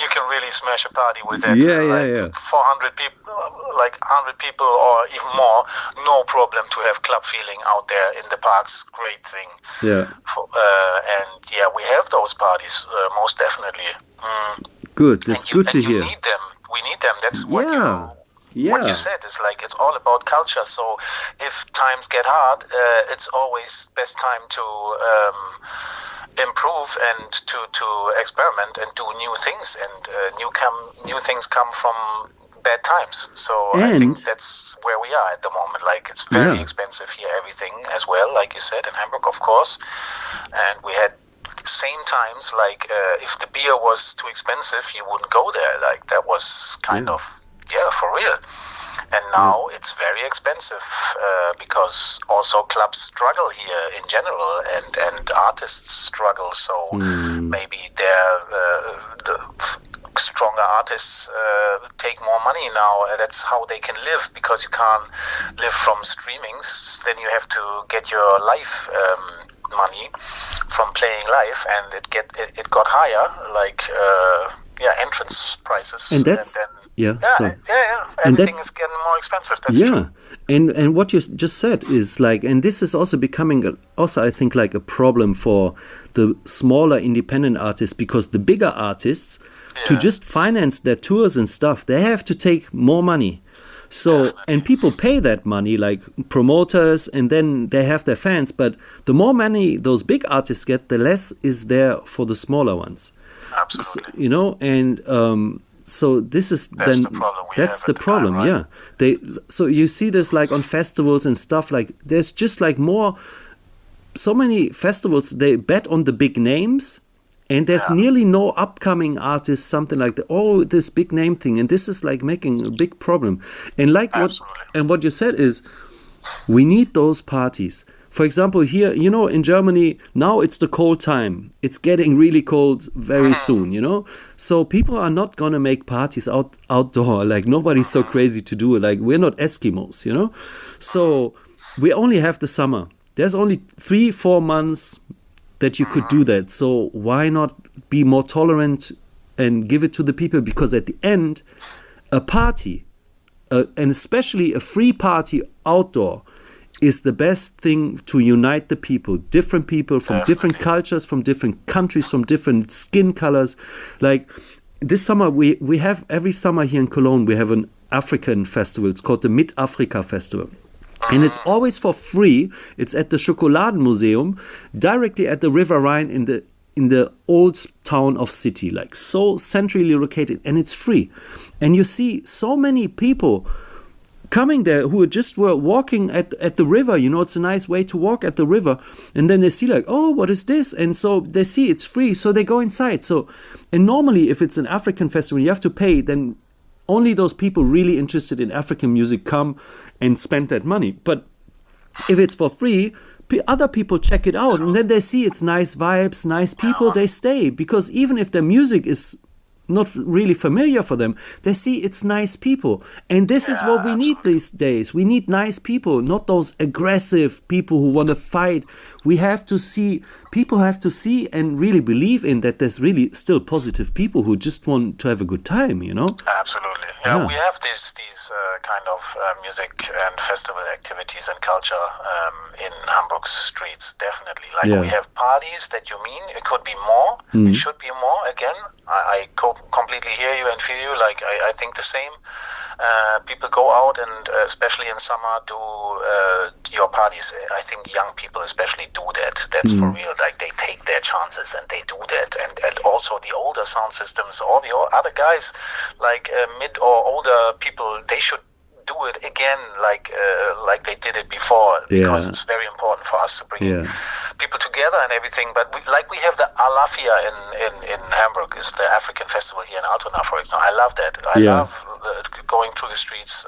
Speaker 19: you can really smash a party with that. 400 people, like 100 people or even more, no problem to have club feeling out there in the parks. Great thing. And we have those parties most definitely.
Speaker 5: Good. That's good to hear.
Speaker 19: We need them. That's what you said is like it's all about culture. So if times get hard, it's always best time to improve and to experiment and do new things, and new things come from bad times. So I think that's where we are at the moment. Like it's very expensive here, everything as well, like you said, in Hamburg, of course. And we had same times, like if the beer was too expensive, you wouldn't go there. Like that was kind of, for real. And now it's very expensive because also clubs struggle here in general, and artists struggle. So maybe the stronger artists take more money now. That's how they can live, because you can't live from streamings. Then you have to get your live money from playing live, and it got higher, like entrance prices.
Speaker 5: And that's
Speaker 19: everything is getting more expensive. That's true.
Speaker 5: And what you just said is like, and this is also becoming I think like a problem for the smaller independent artists, because the bigger artists, to just finance their tours and stuff, they have to take more money. So, and people pay that money, like promoters, and then they have their fans. But the more money those big artists get, the less is there for the smaller ones.
Speaker 19: Absolutely.
Speaker 5: So, you know, and so this is that's the problem. Right? So you see this like on festivals and stuff. Like there's just like so many festivals, they bet on the big names. And there's nearly no upcoming artists, something like that. This big name thing, and this is like making a big problem. And like what you said is, we need those parties. For example, here, you know, in Germany now it's the cold time. It's getting really cold very soon, you know. So people are not gonna make parties outdoor. Like nobody's so crazy to do it. Like we're not Eskimos, you know. So we only have the summer. There's only 3-4 months that you could do that. So why not be more tolerant and give it to the people? Because at the end, a party, and especially a free party outdoor, is the best thing to unite the people. Different people from different cultures, from different countries, from different skin colors. Like this summer, we have every summer here in Cologne, we have an African festival. It's called the Mid-Africa Festival. And it's always for free. It's at the Schokoladenmuseum, directly at the River Rhine in the old town of City, like so centrally located, and it's free. And you see so many people coming there who just were walking at the river. You know, it's a nice way to walk at the river. And then they see like, oh, what is this? And so they see it's free, so they go inside. So, and normally if it's an African festival, you have to pay, then only those people really interested in African music come and spend that money. But if it's for free, other people check it out, and then they see it's nice vibes, nice people, they stay. Because even if their music is not really familiar for them, they see it's nice people. And this is what we need these days. We need nice people, not those aggressive people who want to fight. We have to see, people have to see and really believe in that there's really still positive people who just want to have a good time, you know?
Speaker 19: Absolutely. Yeah, we have these kind of music and festival activities and culture in Hamburg's streets, definitely. Like we have parties that you mean, it could be more, it should be more. Again, I completely hear you and feel you. Like I think the same. People go out and especially in summer do your parties. I think young people especially do that. That's for real. Like they take their chances and they do that. And also the older sound systems, all the other guys, like mid or older people, they should do it again like they did it before, because it's very important for us to bring people together and everything. But we have the Alafia in Hamburg, is the African festival here in Altona, for example. I love that. I love going through the streets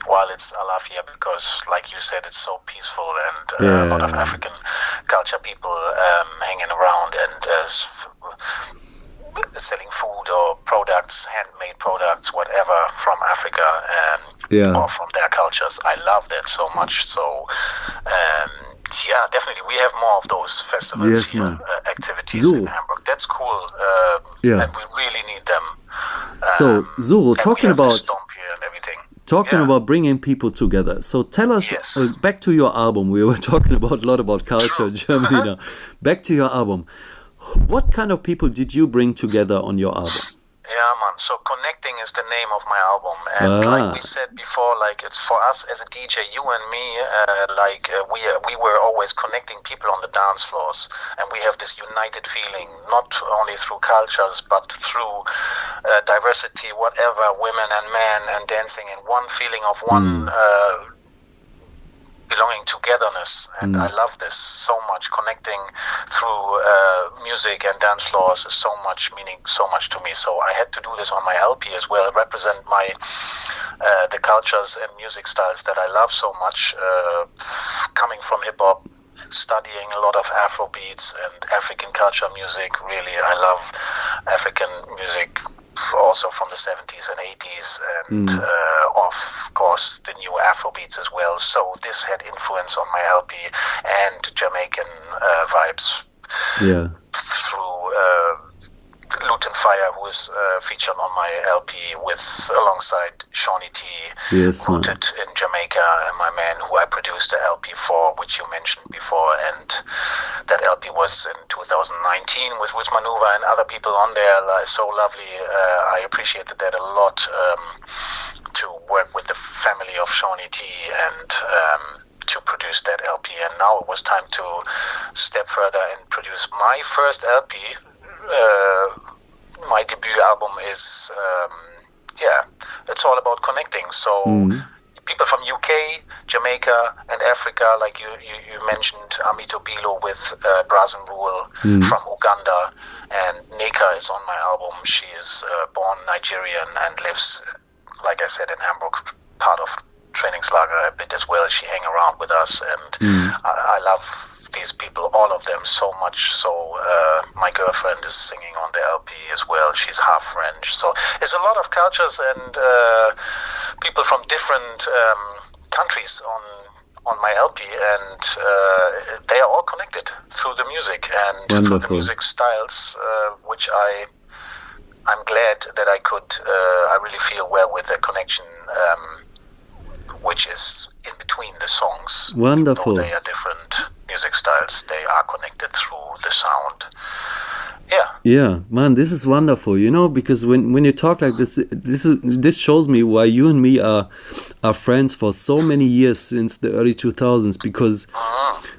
Speaker 19: while it's Alafia, because like you said, it's so peaceful, and a lot of African culture people hanging around and selling food or products, handmade products, whatever, from Africa or from their cultures. I love that so much. So definitely we have more of those festivals here, activities in Hamburg. That's cool, and we really need them.
Speaker 5: So Zuru, talking about
Speaker 19: everything.
Speaker 5: About bringing people together. So tell us, back to your album. We were talking a lot about culture in Germany now. Back to your album. What kind of people did you bring together on your album?
Speaker 19: Yeah, man. So Connecting is the name of my album. And like we said before, like it's for us as a DJ, you and me, we were always connecting people on the dance floors. And we have this united feeling, not only through cultures, but through diversity, whatever, women and men, and dancing, and one feeling of one belonging, togetherness. And I love this so much. Connecting through music and dance floors is so much, meaning so much to me. So I had to do this on my LP as well, represent my the cultures and music styles that I love so much, coming from hip-hop, studying a lot of Afro beats and African culture music. Really, I love African music, also from the 70s and 80s, and of course the new Afro beats as well. So this had influence on my LP, and Jamaican vibes through Luton Fire, who is featured on my LP alongside Shawnee T, rooted in Jamaica, and my man who I produced the LP for, which you mentioned before. And that LP was in 2019 with Roots Maneuver and other people on there. So lovely. I appreciated that a lot, to work with the family of Shawnee T and to produce that LP. And now it was time to step further and produce my first LP. My debut album is it's all about connecting. So people from UK, Jamaica, and Africa, like you mentioned, Amito Bilo with Brass and Rule from Uganda, and Neka is on my album. She is born Nigerian and lives, like I said, in Hamburg, part of Trainingslager a bit as well. She hang around with us, and I love these people, all of them, so much. So my girlfriend is singing on the LP as well. She's half French. So it's a lot of cultures and people from different countries on my LP, and they are all connected through the music and through the music styles, which I'm glad that I could. I really feel well with the connection, which is in between the songs.
Speaker 5: Wonderful.
Speaker 19: Though they are different music styles, they are connected through the sound.
Speaker 5: Yeah, man, this is wonderful, you know, because when you talk like this shows me why you and me are friends for so many years since the early 2000s, because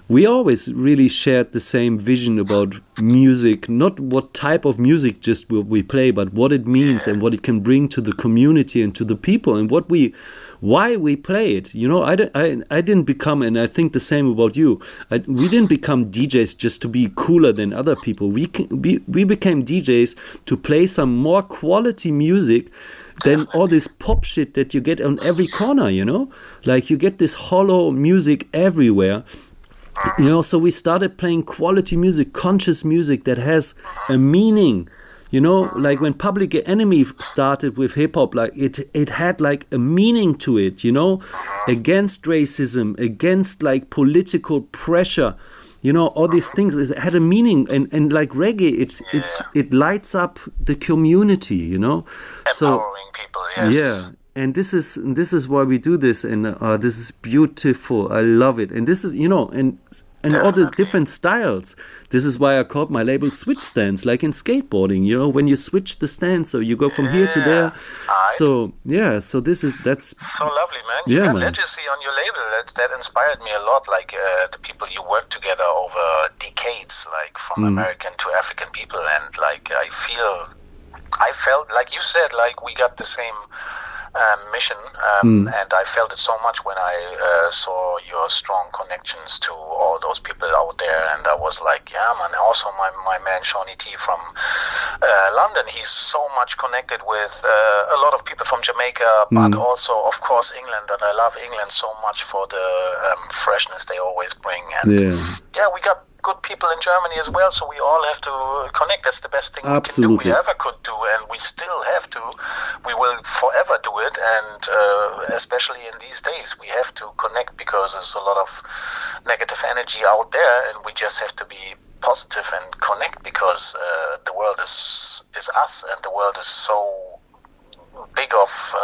Speaker 5: we always really shared the same vision about music, not what type of music just we play, but what it means and what it can bring to the community and to the people, and why we play it. You know, I didn't become, and I think the same about you, we didn't become DJs just to be cooler than other people. We became DJs to play some more quality music than all this pop shit that you get on every corner, you know? Like, you get this hollow music everywhere. You know, so we started playing quality music, conscious music that has a meaning. You know, like when Public Enemy started with hip hop, like it had like a meaning to it, you know, against racism, against like political pressure, you know, all these things. It had a meaning, and like reggae, it lights up the community, you know,
Speaker 19: empowering people. Yes.
Speaker 5: Yeah. And this is why we do this, and this is beautiful. I love it, and this is, you know, and all the different styles. This is why I called my label Switchstance, like in skateboarding. You know, when you switch the stance, so you go from here to there. So that's
Speaker 19: so lovely, man. You got legacy on your label. That inspired me a lot. Like the people you work together over decades, like from American to African people, and like I felt like you said, like we got the same mission, and I felt it so much when I saw your strong connections to all those people out there, and I was like, yeah, man. Also, my man Shawnee T from London, he's so much connected with a lot of people from Jamaica, but also, of course, England. And I love England so much for the freshness they always bring. And yeah, we got good people in Germany as well, so we all have to connect. That's the best thing we ever could do, and we still have to. We will forever do it, and especially in these days, we have to connect, because there's a lot of negative energy out there, and we just have to be positive and connect, because the world is us, and the world is so big of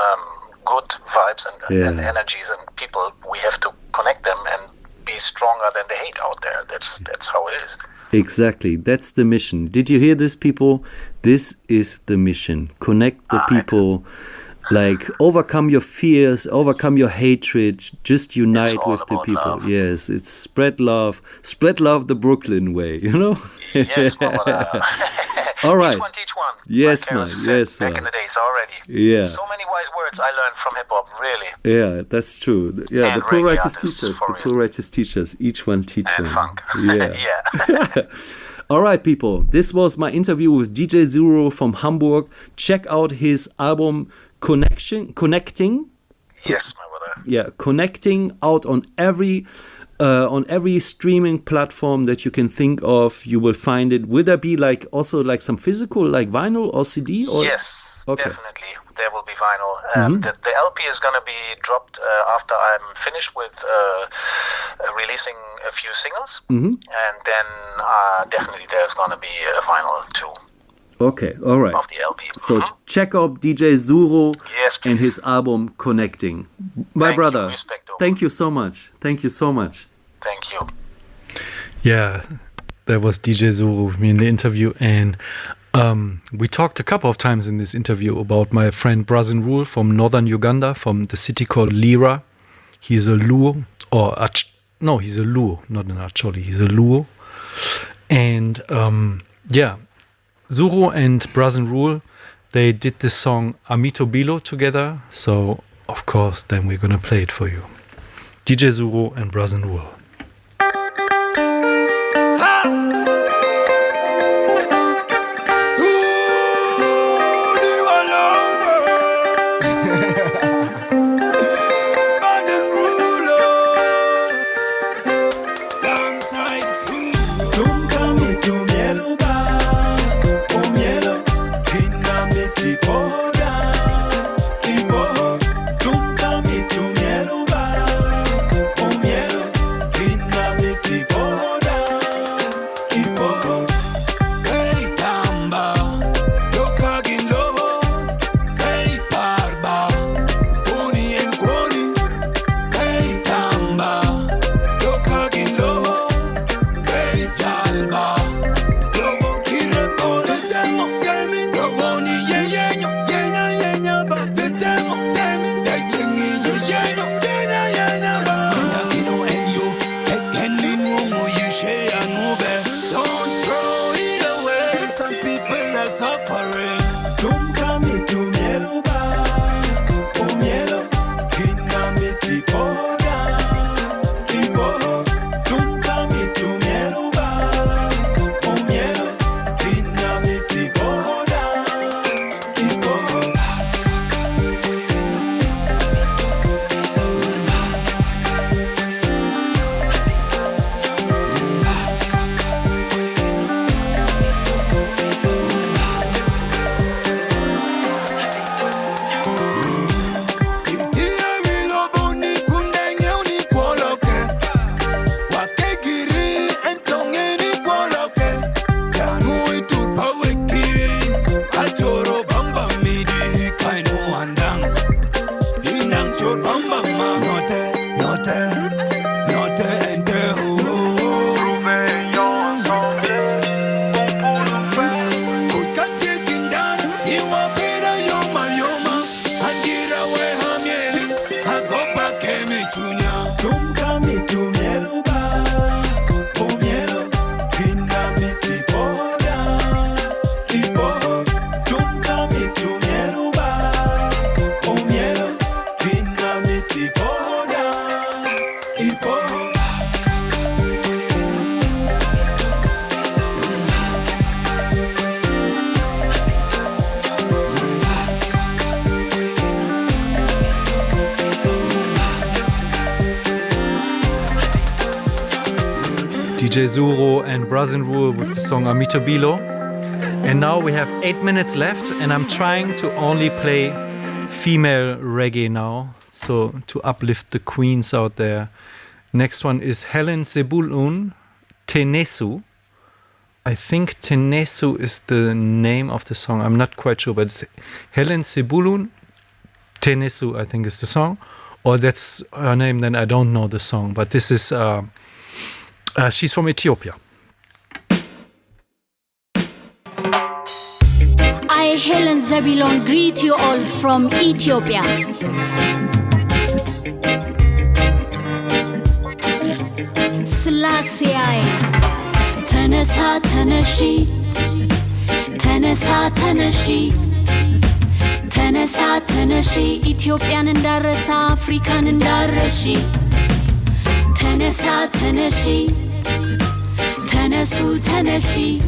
Speaker 19: good vibes and energies and people. We have to connect them and be stronger than the hate out there. That's how it is.
Speaker 5: Exactly. That's the mission. Did you hear this, people? This is the mission. Connect the people. Like, overcome your fears, overcome your hatred, just unite with the people. Love. Yes, it's spread love the Brooklyn way, you know?
Speaker 19: Yes,
Speaker 5: all right.
Speaker 19: Each one teach one.
Speaker 5: Yes, man. Yes,
Speaker 19: back in the days already.
Speaker 5: Yeah.
Speaker 19: So many wise words I learned from hip hop, really.
Speaker 5: Yeah, that's true. Yeah,
Speaker 19: and
Speaker 5: the poor writers teach us. The poor writers teach us. Each one teach
Speaker 19: and
Speaker 5: one.
Speaker 19: Funk.
Speaker 5: Yeah.
Speaker 19: Yeah.
Speaker 5: All right, people. This was my interview with DJ Zuro from Hamburg. Check out his album Connecting.
Speaker 19: Yes, my brother.
Speaker 5: Yeah, Connecting, out on every streaming platform that you can think of. You will find it. Will there be like also like some physical, like vinyl or CD? Or?
Speaker 19: Yes, definitely. There will be vinyl. The LP is going to be dropped after I'm finished with releasing a few singles, and then definitely there's going to be a vinyl too.
Speaker 5: Okay, all right.
Speaker 19: Of the LP.
Speaker 5: So check out DJ Zuro and his album Connecting. My brother, thank you so much. Thank you so much.
Speaker 19: Thank you.
Speaker 2: Yeah, that was DJ Zuro with me in the interview, and we talked a couple of times in this interview about my friend Brazin Rule from northern Uganda, from the city called Lira. He's a Luo, he's a Luo, not an Acholi, he's a Luo. And Zuro and Brazin Rule, they did this song Amito Bilo together, so of course then we're gonna play it for you. DJ Zuro and Brazin Rule.
Speaker 15: Mielo,
Speaker 2: DJ Zuro and Brazin Rule with the song Amito Bilo. And now we have 8 minutes left, and I'm trying to only play female reggae now, so to uplift the queens out there. Next one is Helen Sebulun, Tenesu. I think Tenesu is the name of the song. I'm not quite sure, but it's Helen Sebulun, Tenesu, I think is the song. Or that's her name, then I don't know the song. But this is, she's from Ethiopia.
Speaker 20: I, Helen Zebilon, greet you all from Ethiopia. Selassie, Tenesa, Teneshi, Tenesa, Teneshi, Tenesa, Teneshi, Ethiopian and Darasa, African and Darashi, Tenesa, Teneshi, Tenesu, Teneshi.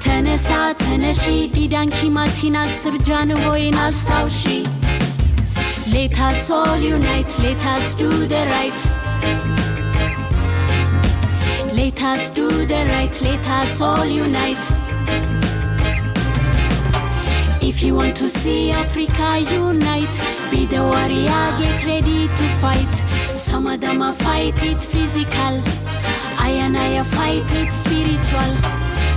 Speaker 20: Tenesa, Teneshi, Didanki Martina, Sirjan, Hoina, Staushi. Let us all unite, let us do the right. Let us do the right, let us all unite. If you want to see Africa unite, be the warrior, get ready to fight. Some of them are fight it physical, I and I fight it spiritual.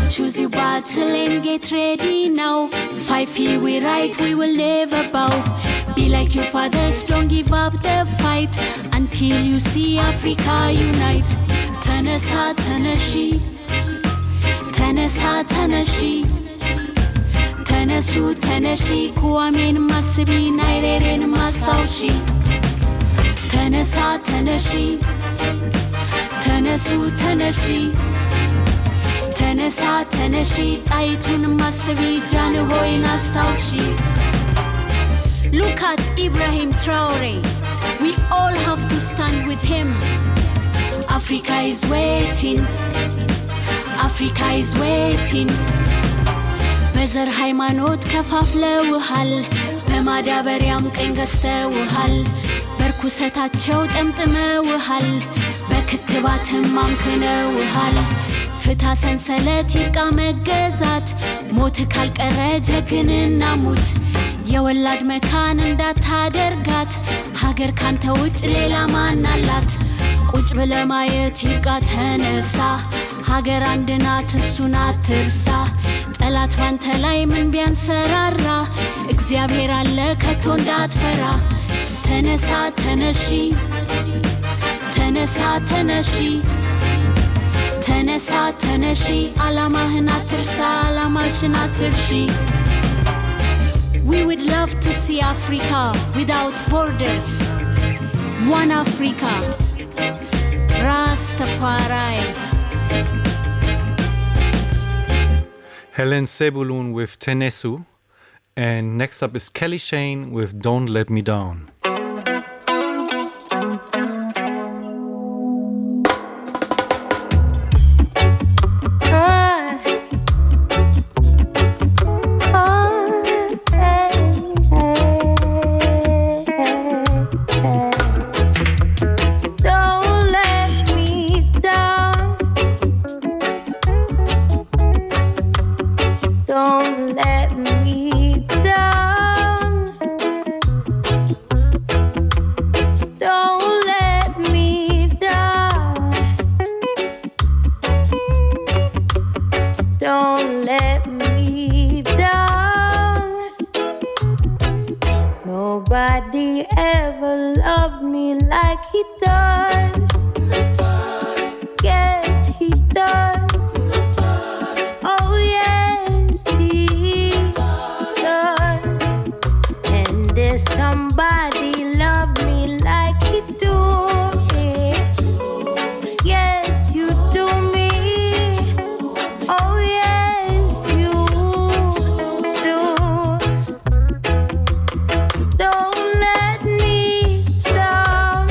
Speaker 20: Choose your battle and get ready now. 5 feet we right, we will never bow. Be like your fathers, don't give up the fight until you see Africa unite. Tenesa, Teneshi, Tenesa, Teneshi, Tenesu, Teneshi, Kuamin Masibi, Nairerin Mastaushi. Tenesa, Teneshi, Tenesu, Teneshi. Tenesa, Teneshi, Aitun Masavi, Januhoin Astaushi. Look at Ibrahim Traore. We all have to stand with him. Africa is waiting. Africa is waiting. በዘር ሃይማኖት ከፋፍለውሃል በማዳበሪያም ቀኝ ገዝተውሃል በርኩሰታቸው ጠምጥመውሃል በክትባትም አምክነውሃል ፍታ ሰንሰለት ይብቃ መገዛት ሞት ካልቀረ ጀግንና ሙት የወላድ መካን እንዳታደርጋት ሀገር ካንተ ውጭ ሌላ ማን አላት ቁጭ ብለህ ማየት ይብቃ ተነሳ ሀገር አንድ ናት እሱን አትርሳ ጠላት ባንተ ላይ ምን ቢያንሰራራ እግዚአብሔር አለ ከቶ እንዳትፈራ ተነሳ ተነሺ ተነሳ ተነሺ ተነሳ ተነሺ አላማህን አትርሳ አላማሽን አትርሺ We would love to see Africa without borders One Africa Rastafari
Speaker 2: Helen Sebulun with Tenesu. And next up is Kelly Shane with Don't Let Me Down.
Speaker 21: Nobody ever loved me like he does. Yes, he does. Oh, yes, he does. And there's somebody love me like he do. Yes, you do me. Oh, yes, you do. Don't let me down.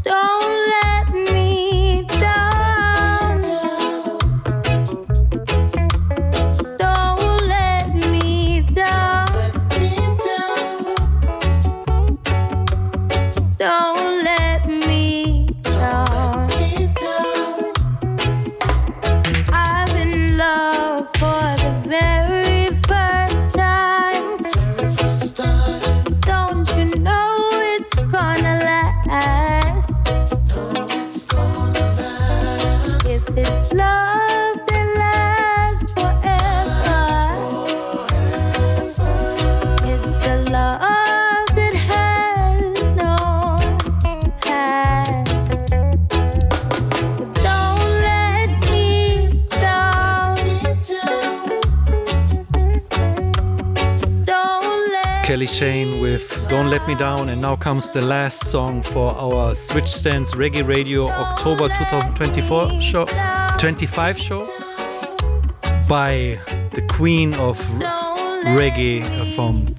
Speaker 21: Don't let me down. Don't let me down. Don't let me down. I'm in love for the very first time. Don't you know it's gonna last? If it's love, then lasts forever. It's a love that has no past. So don't let me down. Don't let
Speaker 2: Kelly Shane with Don't Let Me Down, and now comes the last song for our Switchstance Reggae Radio October 2024 show, 25 show, by the queen of reggae from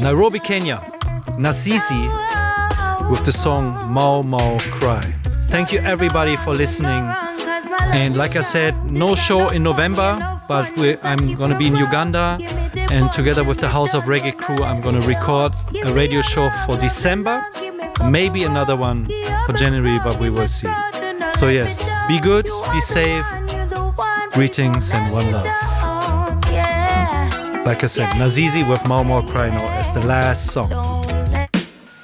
Speaker 2: Nairobi, Kenya, Nasisi, with the song Mau Mau Cry. Thank you everybody for listening. And like I said, no show in November, but I'm gonna be in Uganda, and together with the House of Reggae crew, I'm gonna record a radio show for December, maybe another one for January, but we will see. So yes, be good, be safe, greetings and one love. Like I said, Nazizi with Mau Mau Cry now as the last song.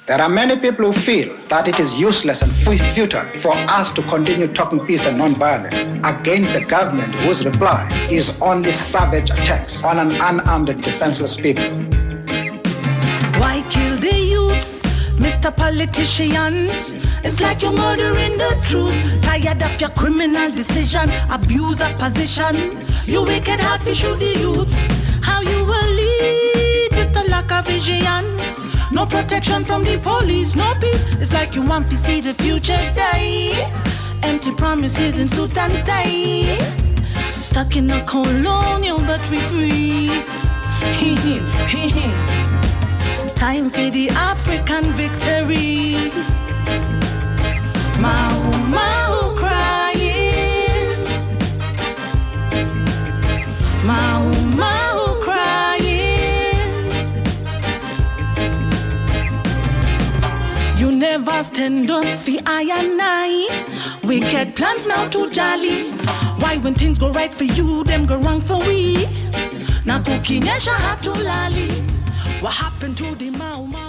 Speaker 22: There are many people who feel that it is useless and futile for us to continue talking peace and non-violence against a government whose reply is only savage attacks on an unarmed and defenseless people.
Speaker 16: Why kill the youths, Mr. Politician? It's like you're murdering the truth. Tired of your criminal decision, abuse of position. You wicked heart fi shoot the youth. How you will lead with the lack of vision? No protection from the police, no peace. It's like you want to see the future die. Empty promises in suit and tie. Stuck in a colonial, but we free. Time for the African victory. Mau Mau crying. Mau Mau crying. You never stand up for I and I. Wicked plans now to jolly. Why when things go right for you, them go wrong for we? Now cooking Esha Hatulali. What happened to the Mau Mau?